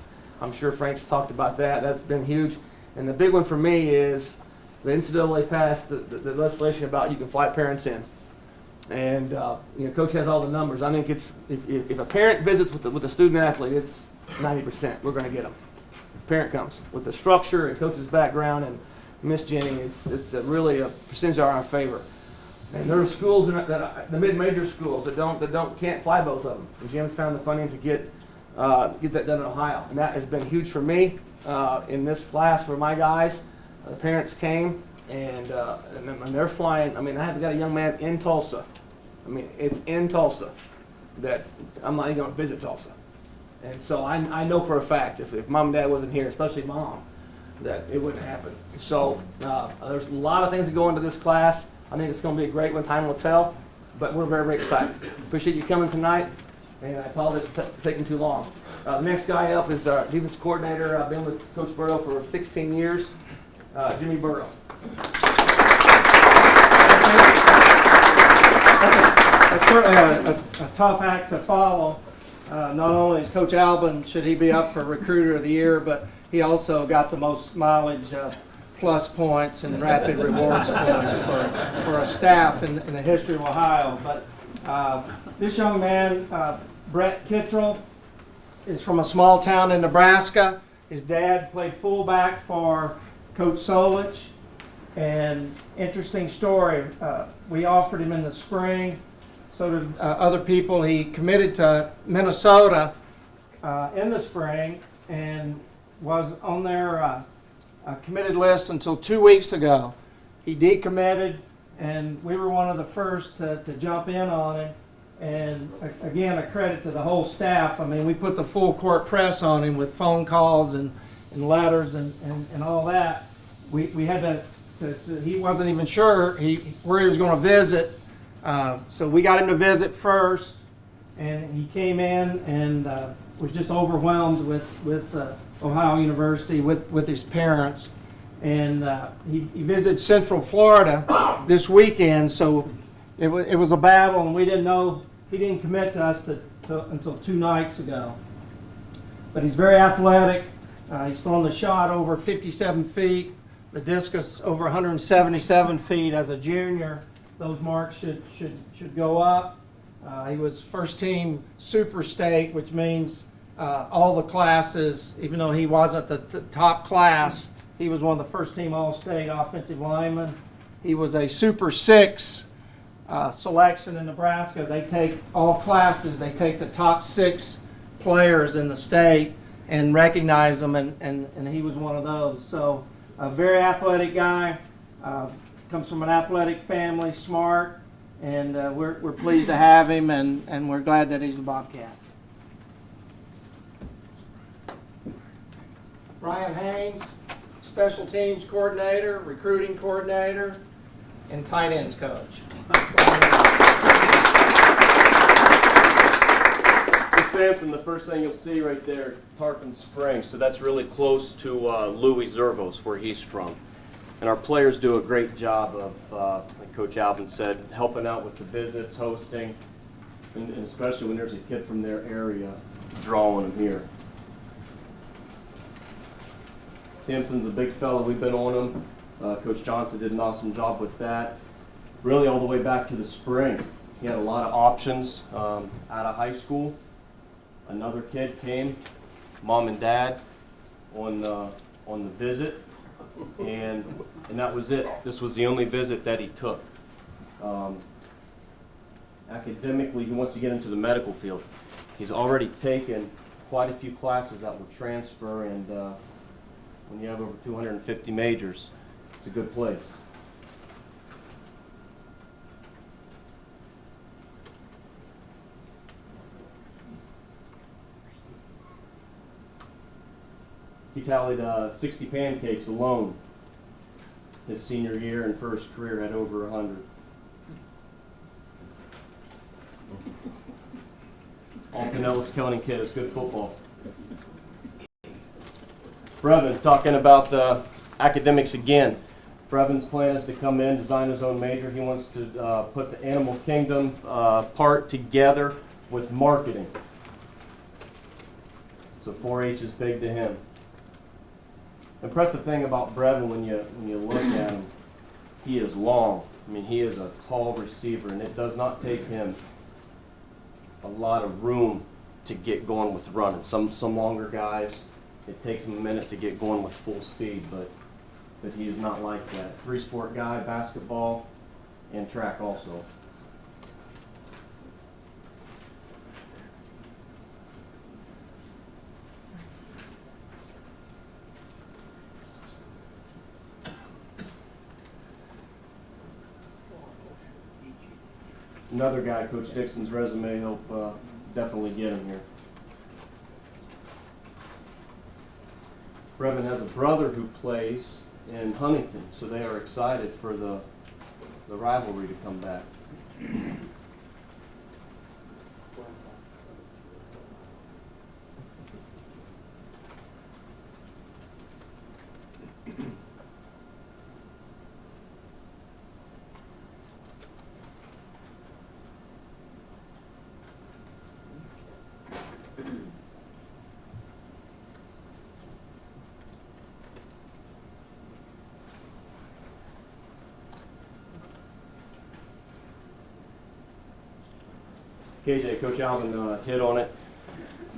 I'm sure Frank's talked about that. That's been huge. And the big one for me is the NCAA passed the legislation about you can fly parents in. And Coach has all the numbers. I think it's if a parent visits with a student athlete, it's 90%. We're going to get them. If a parent comes with the structure and Coach's background and Miss Jenny, it's really a percentage are in our favor. And there are schools the mid-major schools that can't fly both of them. And Jim's found the funding to get that done in Ohio, and that has been huge for me in this class for my guys. The parents came and they're flying. I mean, I have got a young man in Tulsa. I mean, it's in Tulsa that I'm not even going to visit Tulsa. And so I know for a fact if mom and dad wasn't here, especially mom, that it wouldn't happen. So there's a lot of things that go into this class. I think it's going to be a great one. Time will tell, but we're very, very excited. Appreciate you coming tonight. And I apologize for taking too long. The next guy up is our defense coordinator. I've been with Coach Burrow for 16 years, Jimmy Burrow. It's certainly a tough act to follow. Not only is Coach Albin, should he be up for Recruiter of the Year, but he also got the most mileage plus points and rapid rewards points for a staff in the history of Ohio. But this young man, Brett Kittrell, is from a small town in Nebraska. His dad played fullback for Coach Solich. And interesting story, we offered him in the spring. So did other people. He committed to Minnesota in the spring and was on their committed list until 2 weeks ago. He decommitted, and we were one of the first to jump in on him. And again, a credit to the whole staff. I mean, we put the full court press on him with phone calls and letters and all that. We had he wasn't even sure where he was going to visit. So we got him to visit first, and he came in and was just overwhelmed with Ohio University, with his parents. And he visited Central Florida this weekend, so it was a battle, and we didn't know. He didn't commit to us until 2 nights ago. But he's very athletic. He's thrown the shot over 57 feet, the discus over 177 feet as a junior. Those marks should go up. He was first team Super State, which means all the classes, even though he wasn't the top class, he was one of the first team All-State offensive linemen. He was a Super 6 selection in Nebraska. They take all classes. They take the top 6 players in the state and recognize them, and he was one of those. So a very athletic guy. Comes from an athletic family, smart, and we're pleased to have him, and we're glad that he's a Bobcat. Ryan Haynes, special teams coordinator, recruiting coordinator, and tight ends coach. Sampson, the first thing you'll see right there, Tarpon Springs. So that's really close to Louis Zervos, where he's from. And our players do a great job of, like Coach Albin said, helping out with the visits, hosting, and especially when there's a kid from their area, drawing them here. Sampson's a big fella. We've been on him. Coach Johnson did an awesome job with that. Really all the way back to the spring. He had a lot of options out of high school. Another kid came, mom and dad, on the visit, and that was it. This was the only visit that he took. Academically, he wants to get into the medical field. He's already taken quite a few classes that will transfer, and when you have over 250 majors, it's a good place. He tallied 60 pancakes alone his senior year, and for his career had over 100. All Pinellas County kid is good football. Brevin, talking about the academics again. Brevin's plan is to come in, design his own major. He wants to put the animal kingdom part together with marketing. So 4-H is big to him. Impressive thing about Brevin when you look at him, he is long. I mean, he is a tall receiver, and it does not take him a lot of room to get going with running. Some longer guys, it takes them a minute to get going with full speed, but he is not like that. 3-sport guy, basketball and track also. Another guy, Coach Dixon's resume, he'll definitely get him here. Brevin has a brother who plays in Huntington, so they are excited for the rivalry to come back. KJ, Coach Alvin hit on it.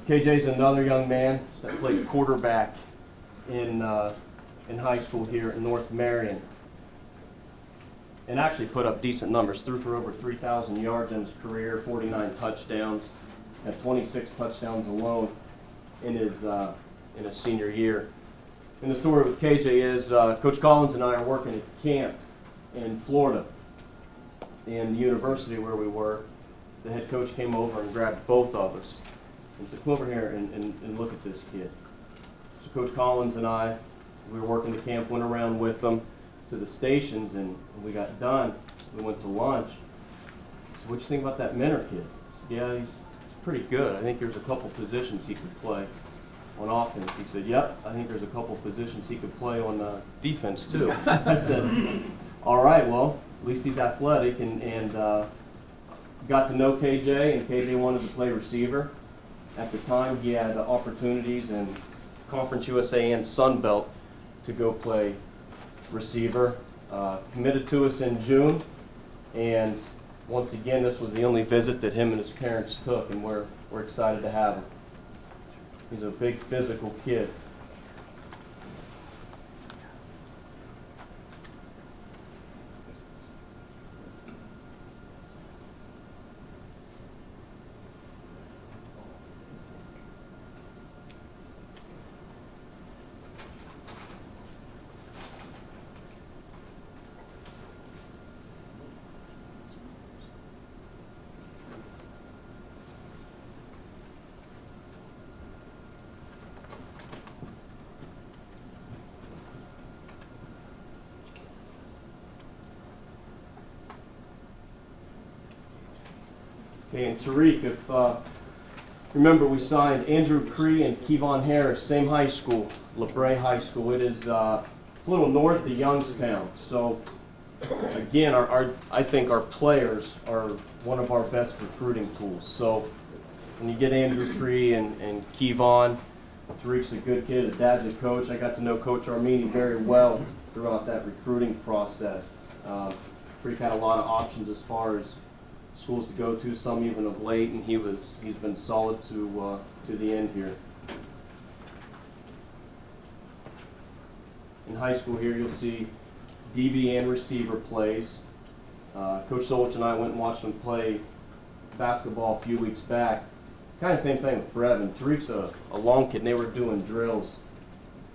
KJ's another young man that played quarterback in high school here at North Marion, and actually put up decent numbers. Threw for over 3,000 yards in his career, 49 touchdowns, had 26 touchdowns alone in his senior year. And the story with KJ is Coach Collins and I are working at camp in Florida, in the university where we were. The head coach came over and grabbed both of us and said, "Come over here and look at this kid." So Coach Collins and I, we were working the camp, went around with them to the stations, and when we got done, we went to lunch. So what do you think about that Minner kid? I said, "Yeah, he's pretty good. I think there's a couple positions he could play on offense." He said, "Yep, I think there's a couple positions he could play on defense too." I said, "All right, well, at least he's athletic," and got to know KJ, and KJ wanted to play receiver. At the time, he had opportunities in Conference USA and Sun Belt to go play receiver. Committed to us in June, and once again, this was the only visit that him and his parents took, and we're excited to have him. He's a big physical kid. Okay, and Tariq, if remember, we signed Andrew Cree and Kevon Harris, same high school, LeBray High School. It is it's a little north of Youngstown. So again, I think our players are one of our best recruiting tools. So when you get Andrew Cree and Kevon, Tariq's a good kid. His dad's a coach. I got to know Coach Armini very well throughout that recruiting process. Tariq had a lot of options as far as schools to go to, some even of late, and he's been solid to the end here. In high school here, you'll see DB and receiver plays. Coach Solich and I went and watched him play basketball a few weeks back. Kind of same thing with Brevin. Tariq's a long kid, and they were doing drills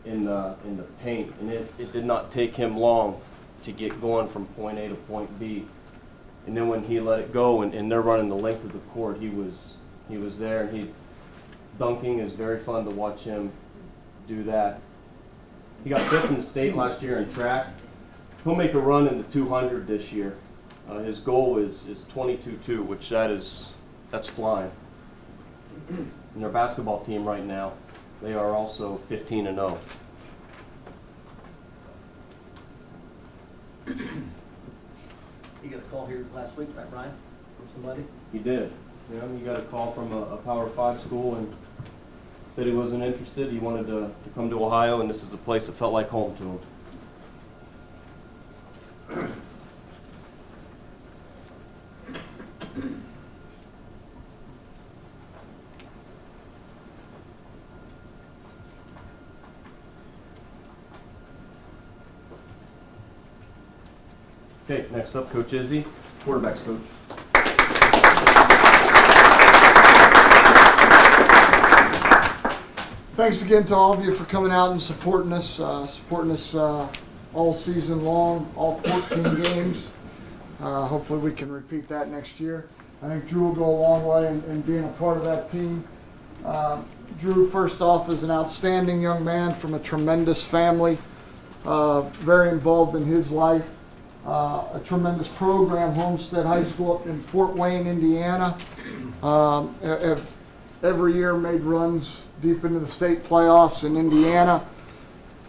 in the paint, and it did not take him long to get going from point A to point B. And then when he let it go and they're running the length of the court, he was there, and dunking is very fun to watch him do that. He got fifth in the state last year in track. He'll make a run in the 200 this year. His goal is 22.2, which that's flying. And their basketball team right now, they are also 15-0. You got a call here last week, right, Ryan, from somebody? He did. You know, he got a call from a Power 5 school and said he wasn't interested. He wanted to come to Ohio, and this is a place that felt like home to him. Okay, next up, Coach Izzy, quarterbacks coach. Thanks again to all of you for coming out and supporting us all season long, all 14 games. Hopefully we can repeat that next year. I think Drew will go a long way in being a part of that team. Drew, first off, is an outstanding young man from a tremendous family, very involved in his life. A tremendous program, Homestead High School up in Fort Wayne, Indiana. Have every year made runs deep into the state playoffs in Indiana.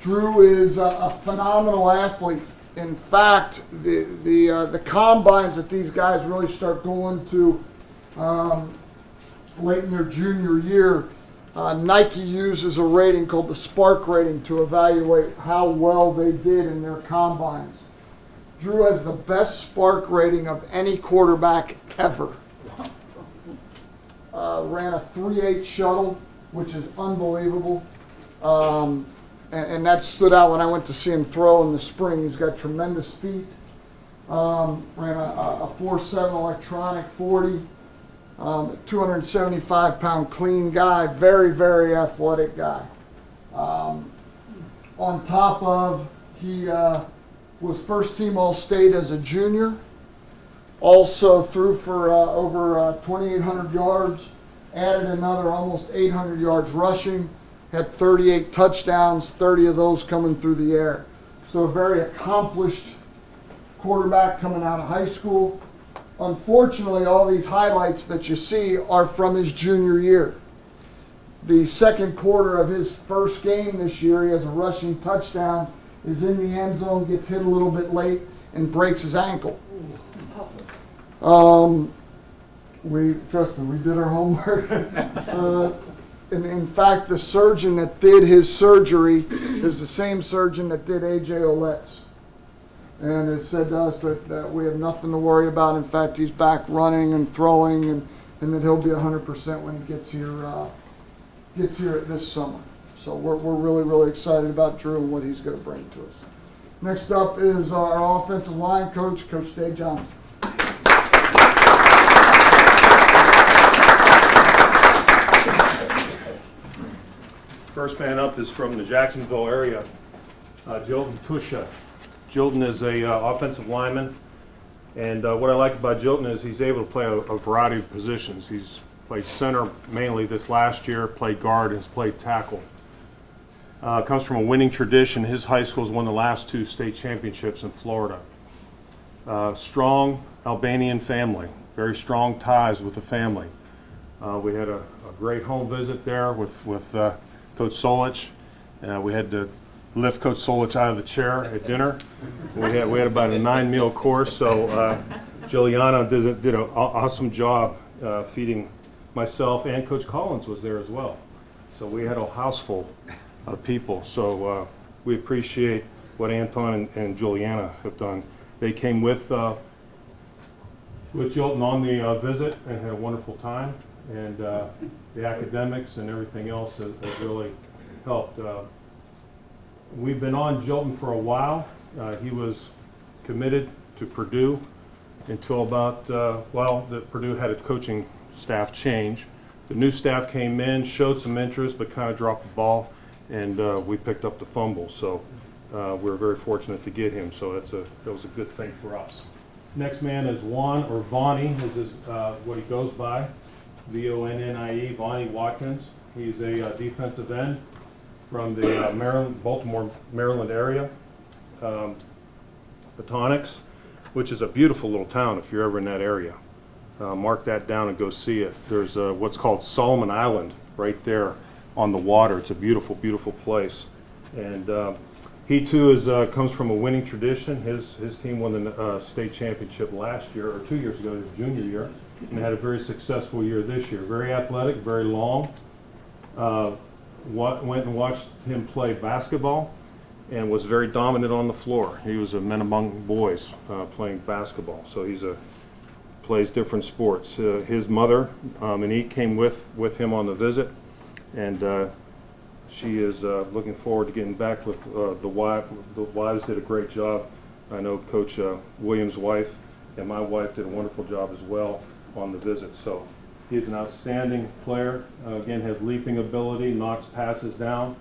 Drew is a phenomenal athlete. In fact, the combines that these guys really start going to late in their junior year, Nike uses a rating called the Spark rating to evaluate how well they did in their combines. Drew has the best Spark rating of any quarterback ever. ran a 3.8 shuttle, which is unbelievable. And that stood out when I went to see him throw in the spring. He's got tremendous feet. Ran a 4.7 electronic 40. 275-pound clean guy. Very, very athletic guy. On top of, he was first team All-State as a junior. Also threw for over 2,800 yards. Added another almost 800 yards rushing. Had 38 touchdowns, 30 of those coming through the air. So a very accomplished quarterback coming out of high school. Unfortunately, all these highlights that you see are from his junior year. The second quarter of his first game this year, he has a rushing touchdown, is in the end zone, gets hit a little bit late, and breaks his ankle. Trust me, we did our homework. And in fact, the surgeon that did his surgery is the same surgeon that did A.J. Olette's. And it said to us that we have nothing to worry about. In fact, he's back running and throwing, and that he'll be 100% when he gets here this summer. So we're really, really excited about Drew and what he's going to bring to us. Next up is our offensive line coach, Coach Dave Johnson. First man up is from the Jacksonville area, Jilton Tusha. Jilton is a offensive lineman, and what I like about Jilton is he's able to play a variety of positions. He's played center mainly this last year, played guard, and has played tackle. Comes from a winning tradition. His high school has won the last 2 state championships in Florida. Strong Albanian family, very strong ties with the family. We had a great home visit there with Coach Solich. We had to lift Coach Solich out of the chair at dinner. We had about a 9-meal course, so Juliana did an awesome job feeding myself, and Coach Collins was there as well. So we had a house full of people. So we appreciate what Anton and Juliana have done. They came with Jilton on the visit and had a wonderful time, and the academics and everything else has really helped. We've been on Jilton for a while. He was committed to Purdue until about, Purdue had a coaching staff change. The new staff came in, showed some interest, but kind of dropped the ball, and we picked up the fumble. So we were very fortunate to get him, so that was a good thing for us. Next man is Juan, or Vonnie, is what he goes by, V-O-N-N-I-E, Vonnie Watkins. He's a defensive end from the Baltimore, Maryland area. Botanics, which is a beautiful little town if you're ever in that area. Mark that down and go see it. There's what's called Solomon Island right there on the water. It's a beautiful, beautiful place. And he too comes from a winning tradition. His team won the state championship last year, or 2 years ago, his junior year, and had a very successful year this year. Very athletic, very long. Went and watched him play basketball and was very dominant on the floor. He was a men among boys playing basketball, so plays different sports. His mother, Monique, came with him on the visit, and she is looking forward to getting back with the wife. The wives did a great job. I know Coach Williams' wife and my wife did a wonderful job as well on the visit. So he's an outstanding player. Again, has leaping ability, knocks passes down,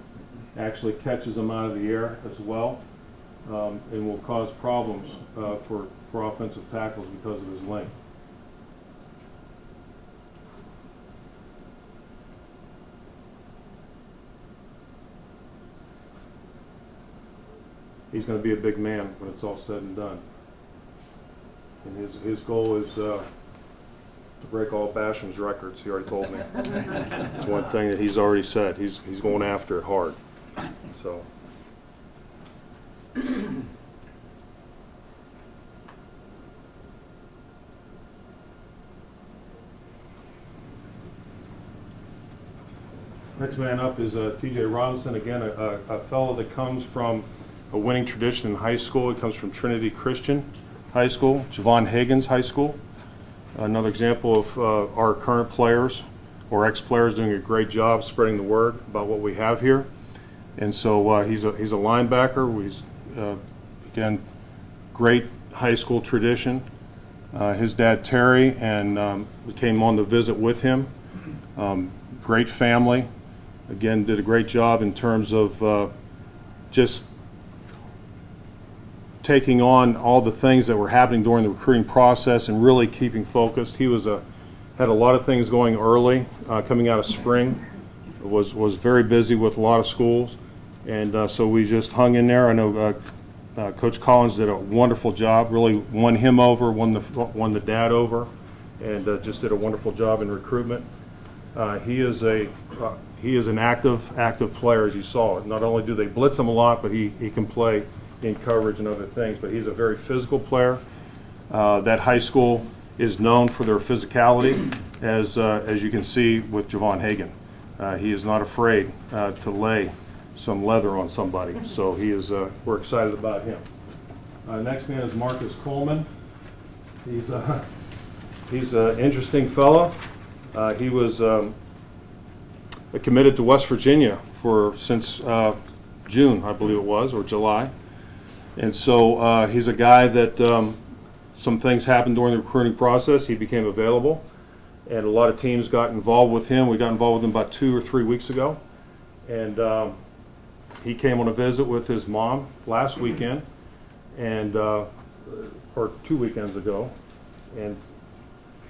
actually catches them out of the air as well, and will cause problems for offensive tackles because of his length. He's going to be a big man when it's all said and done. And his goal is to break all Basham's records. He already told me. It's one thing that he's already said. He's going after it hard. So. Next man up is T.J. Robinson. Again, a fellow that comes from a winning tradition in high school. He comes from Trinity Christian High School, Javon Higgins High School. Another example of our current players. or ex-players doing a great job spreading the word about what we have here. And so he's a linebacker. He's, again, great high school tradition. His dad, Terry, and we came on to visit with him. Great family. Again, did a great job in terms of just taking on all the things that were happening during the recruiting process and really keeping focused. He had a lot of things going early, coming out of spring. Was very busy with a lot of schools, and so we just hung in there. I know Coach Collins did a wonderful job. Really won him over, won the dad over, and just did a wonderful job in recruitment. He is an active player, as you saw. Not only do they blitz him a lot, but he can play in coverage and other things. But he's a very physical player. That high school is known for their physicality, as you can see with Javon Hagan. He is not afraid to lay some leather on somebody. So we're excited about him. Next man is Marcus Coleman. He's an interesting fellow. He was committed to West Virginia since June, I believe it was, or July. And so he's a guy that some things happened during the recruiting process. He became available, and a lot of teams got involved with him. We got involved with him about 2 or 3 weeks ago, and he came on a visit with his mom last weekend, and or 2 weekends ago, and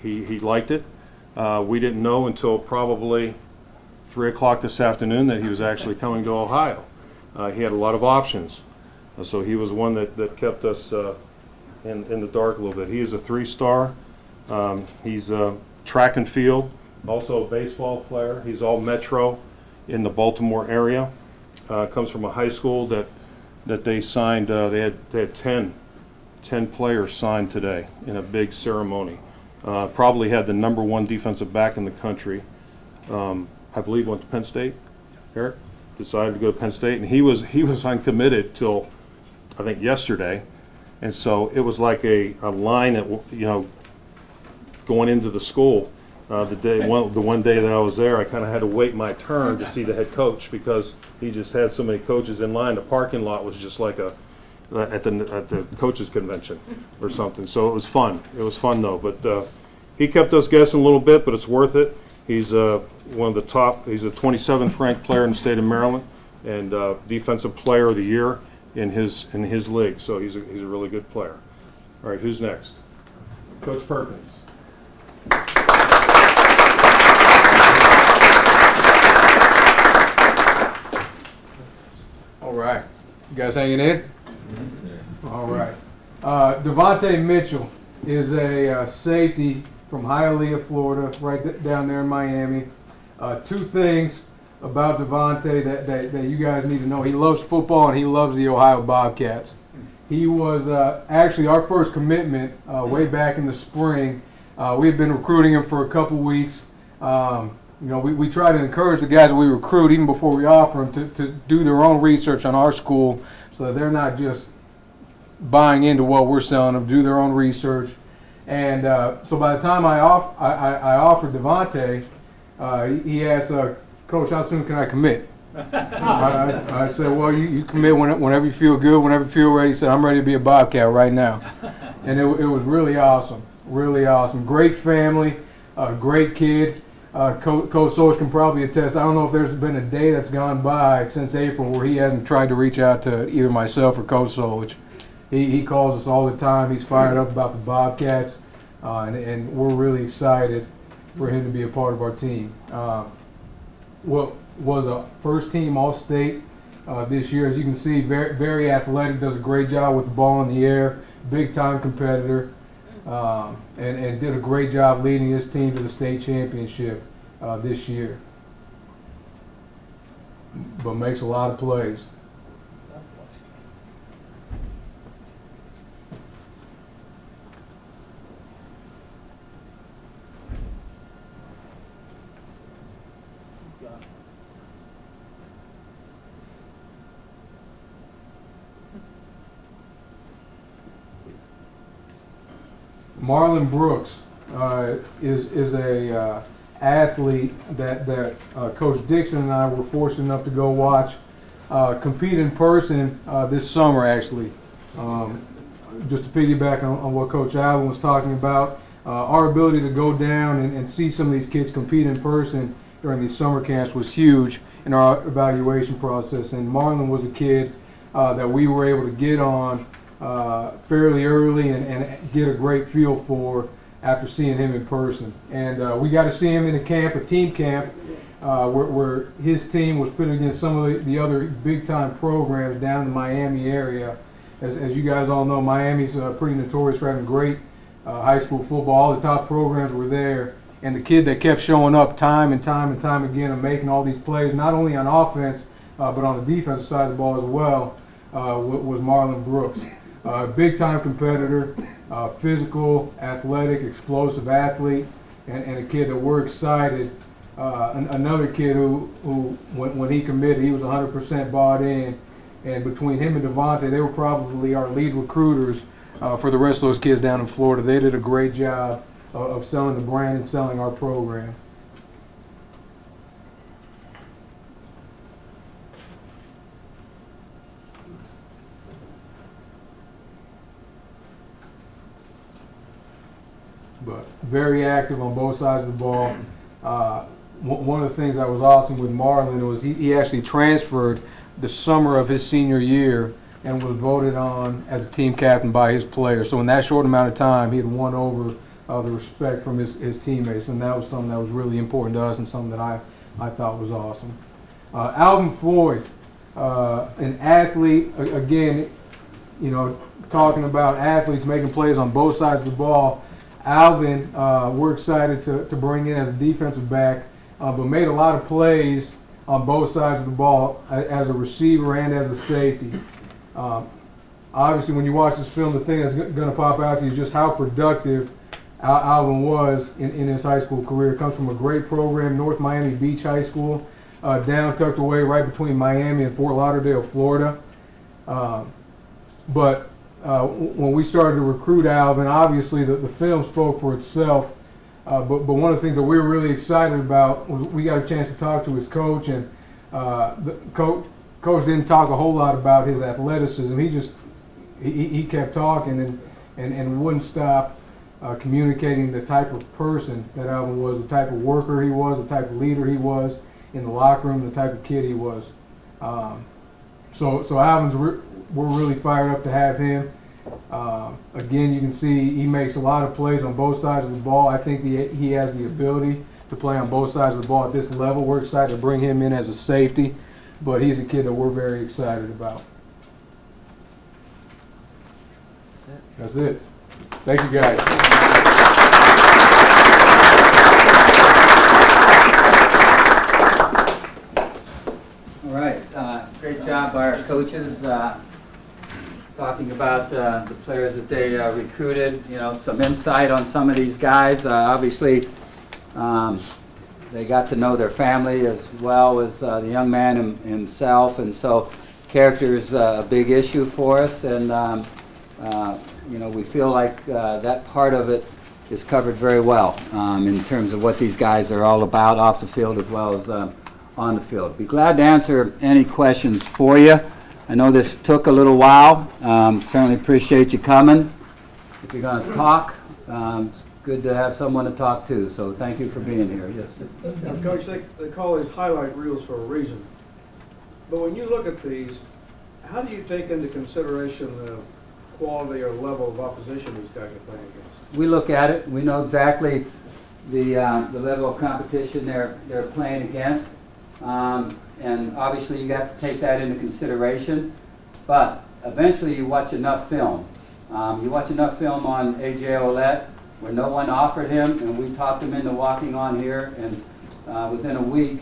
he liked it. We didn't know until probably 3 o'clock this afternoon that he was actually coming to Ohio. He had a lot of options, so he was one that kept us in the dark a little bit. He is a 3-star. He's track and field, also a baseball player. He's all Metro in the Baltimore area. Comes from a high school that they signed. They had 10 players signed today in a big ceremony. Probably had the #1 defensive back in the country. I believe went to Penn State. Eric decided to go to Penn State, and he was uncommitted till I think yesterday, and so it was like a line that going into the school. The one day that I was there, I kind of had to wait my turn to see the head coach because he just had so many coaches in line. The parking lot was just like at the coaches convention or something. So it was fun. It was fun though. But he kept us guessing a little bit, but it's worth it. He's one of the top. He's a 27th ranked player in the state of Maryland and defensive player of the year in his league. So he's a really good player. All right, who's next? Coach Perkins. All right. You guys hanging in? All right. Devontae Mitchell is a safety from Hialeah, Florida, right down there in Miami. 2 things about Devontae that you guys need to know. He loves football and he loves the Ohio Bobcats. He was actually our first commitment way back in the spring. We had been recruiting him for a couple weeks. We try to encourage the guys that we recruit, even before we offer them, to do their own research on our school so that they're not just buying into what we're selling them, do their own research. And so by the time I offered Devontae, he asked, Coach, how soon can I commit? I said, well, you commit whenever you feel good, whenever you feel ready. He said, I'm ready to be a Bobcat right now. And it was really awesome, really awesome. Great family, great kid. Coach Solich can probably attest. I don't know if there's been a day that's gone by since April where he hasn't tried to reach out to either myself or Coach Solich. He calls us all the time. He's fired up about the Bobcats, and we're really excited for him to be a part of our team. What was a first-team All-State this year. As you can see, very, very athletic, does a great job with the ball in the air, big-time competitor, and did a great job leading his team to the state championship this year. But makes a lot of plays. Marlon Brooks is a athlete that Coach Dixon and I were fortunate enough to go watch compete in person this summer, actually. Just to piggyback on what Coach Allen was talking about, our ability to go down and see some of these kids compete in person during these summer camps was huge in our evaluation process. And Marlon was a kid that we were able to get on fairly early and get a great feel for after seeing him in person. And we got to see him in a team camp, where his team was pitted against some of the other big-time programs down in the Miami area. As you guys all know, Miami's pretty notorious for having great high school football. All the top programs were there. And the kid that kept showing up time and time again and making all these plays, not only on offense, but on the defensive side of the ball as well, was Marlon Brooks. Big-time competitor, physical, athletic, explosive athlete, and a kid that we're excited. Another kid who when he committed, he was 100% bought in. And between him and Devontae, they were probably our lead recruiters for the rest of those kids down in Florida. They did a great job of selling the brand and selling our program. But very active on both sides of the ball. One of the things that was awesome with Marlon was he actually transferred the summer of his senior year and was voted on as a team captain by his players. So in that short amount of time, he had won over the respect from his teammates, and that was something that was really important to us and something that I thought was awesome. Alvin Floyd, an athlete, again, you know, talking about athletes making plays on both sides of the ball. Alvin, we're excited to bring in as a defensive back, but made a lot of plays on both sides of the ball as a receiver and as a safety. Obviously, when you watch this film, the thing that's going to pop out to you is just how productive Alvin was in his high school career. Comes from a great program, North Miami Beach High School, down tucked away right between Miami and Fort Lauderdale, Florida. But when we started to recruit Alvin, obviously the film spoke for itself. But one of the things that we were really excited about was we got a chance to talk to his coach, and the coach didn't talk a whole lot about his athleticism. He kept talking and wouldn't stop communicating the type of person that Alvin was, the type of worker he was, the type of leader he was in the locker room, the type of kid he was. So Alvin's we're really fired up to have him. Again, you can see he makes a lot of plays on both sides of the ball. I think he has the ability to play on both sides of the ball at this level. We're excited to bring him in as a safety, but he's a kid that we're very excited about. That's it. Thank you, guys. All right, great job by our coaches talking about the players that they recruited. You know, some insight on some of these guys. Obviously, they got to know their family as well as the young man himself, and so character is a big issue for us. And you know, we feel like that part of it is covered very well in terms of what these guys are all about off the field as well as on the field. Be glad to answer any questions for you. I know this took a little while. Certainly appreciate you coming. If you're going to talk, it's good to have someone to talk to. So thank you for being here. Yes, sir. Now, Coach, they call these highlight reels for a reason. But when you look at these, how do you take into consideration the quality or level of opposition these guys are playing against? We look at it. We know exactly the level of competition they're playing against. And obviously you have to take that into consideration, but eventually you watch enough film. You watch enough film on A.J. Olette where no one offered him, and we talked him into walking on here, and within a week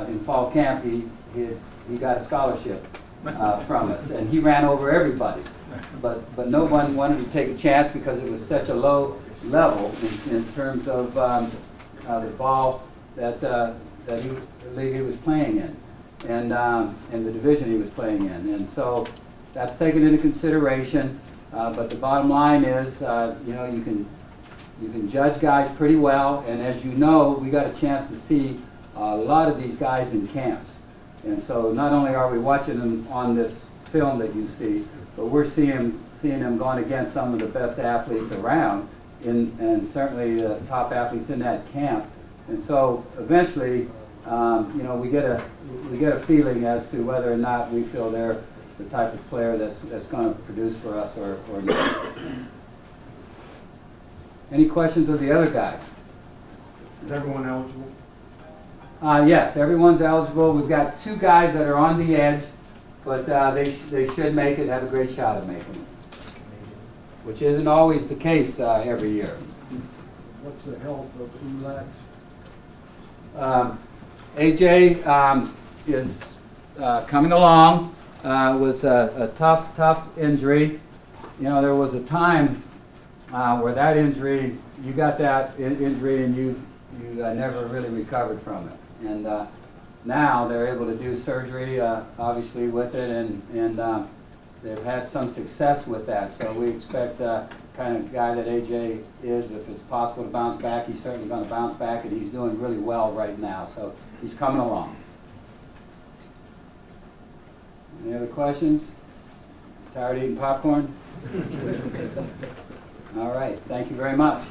in fall camp he got a scholarship from us, and he ran over everybody. But no one wanted to take a chance because it was such a low level in terms of the ball that the league he was playing in, and the division he was playing in, and so that's taken into consideration. But the bottom line is, you know, you can You can judge guys pretty well, and as you know, we got a chance to see a lot of these guys in camps. And so not only are we watching them on this film that you see, but we're seeing them going against some of the best athletes around, and certainly the top athletes in that camp. And so eventually, you know, we get a feeling as to whether or not we feel they're the type of player that's going to produce for us or not. Any questions of the other guys? Is everyone eligible? Yes, everyone's eligible. We've got 2 guys that are on the edge, but they should make it, have a great shot at making it, which isn't always the case every year. What's the health of AJ is coming along. Was a tough injury. You know, there was a time where that injury, you got that injury and you never really recovered from it. And now they're able to do surgery, obviously, with it, and they've had some success with that. So we expect kind of guy that AJ is, if it's possible to bounce back, he's certainly going to bounce back, and he's doing really well right now. So he's coming along. Any other questions? Tired of eating popcorn? All right. Thank you very much.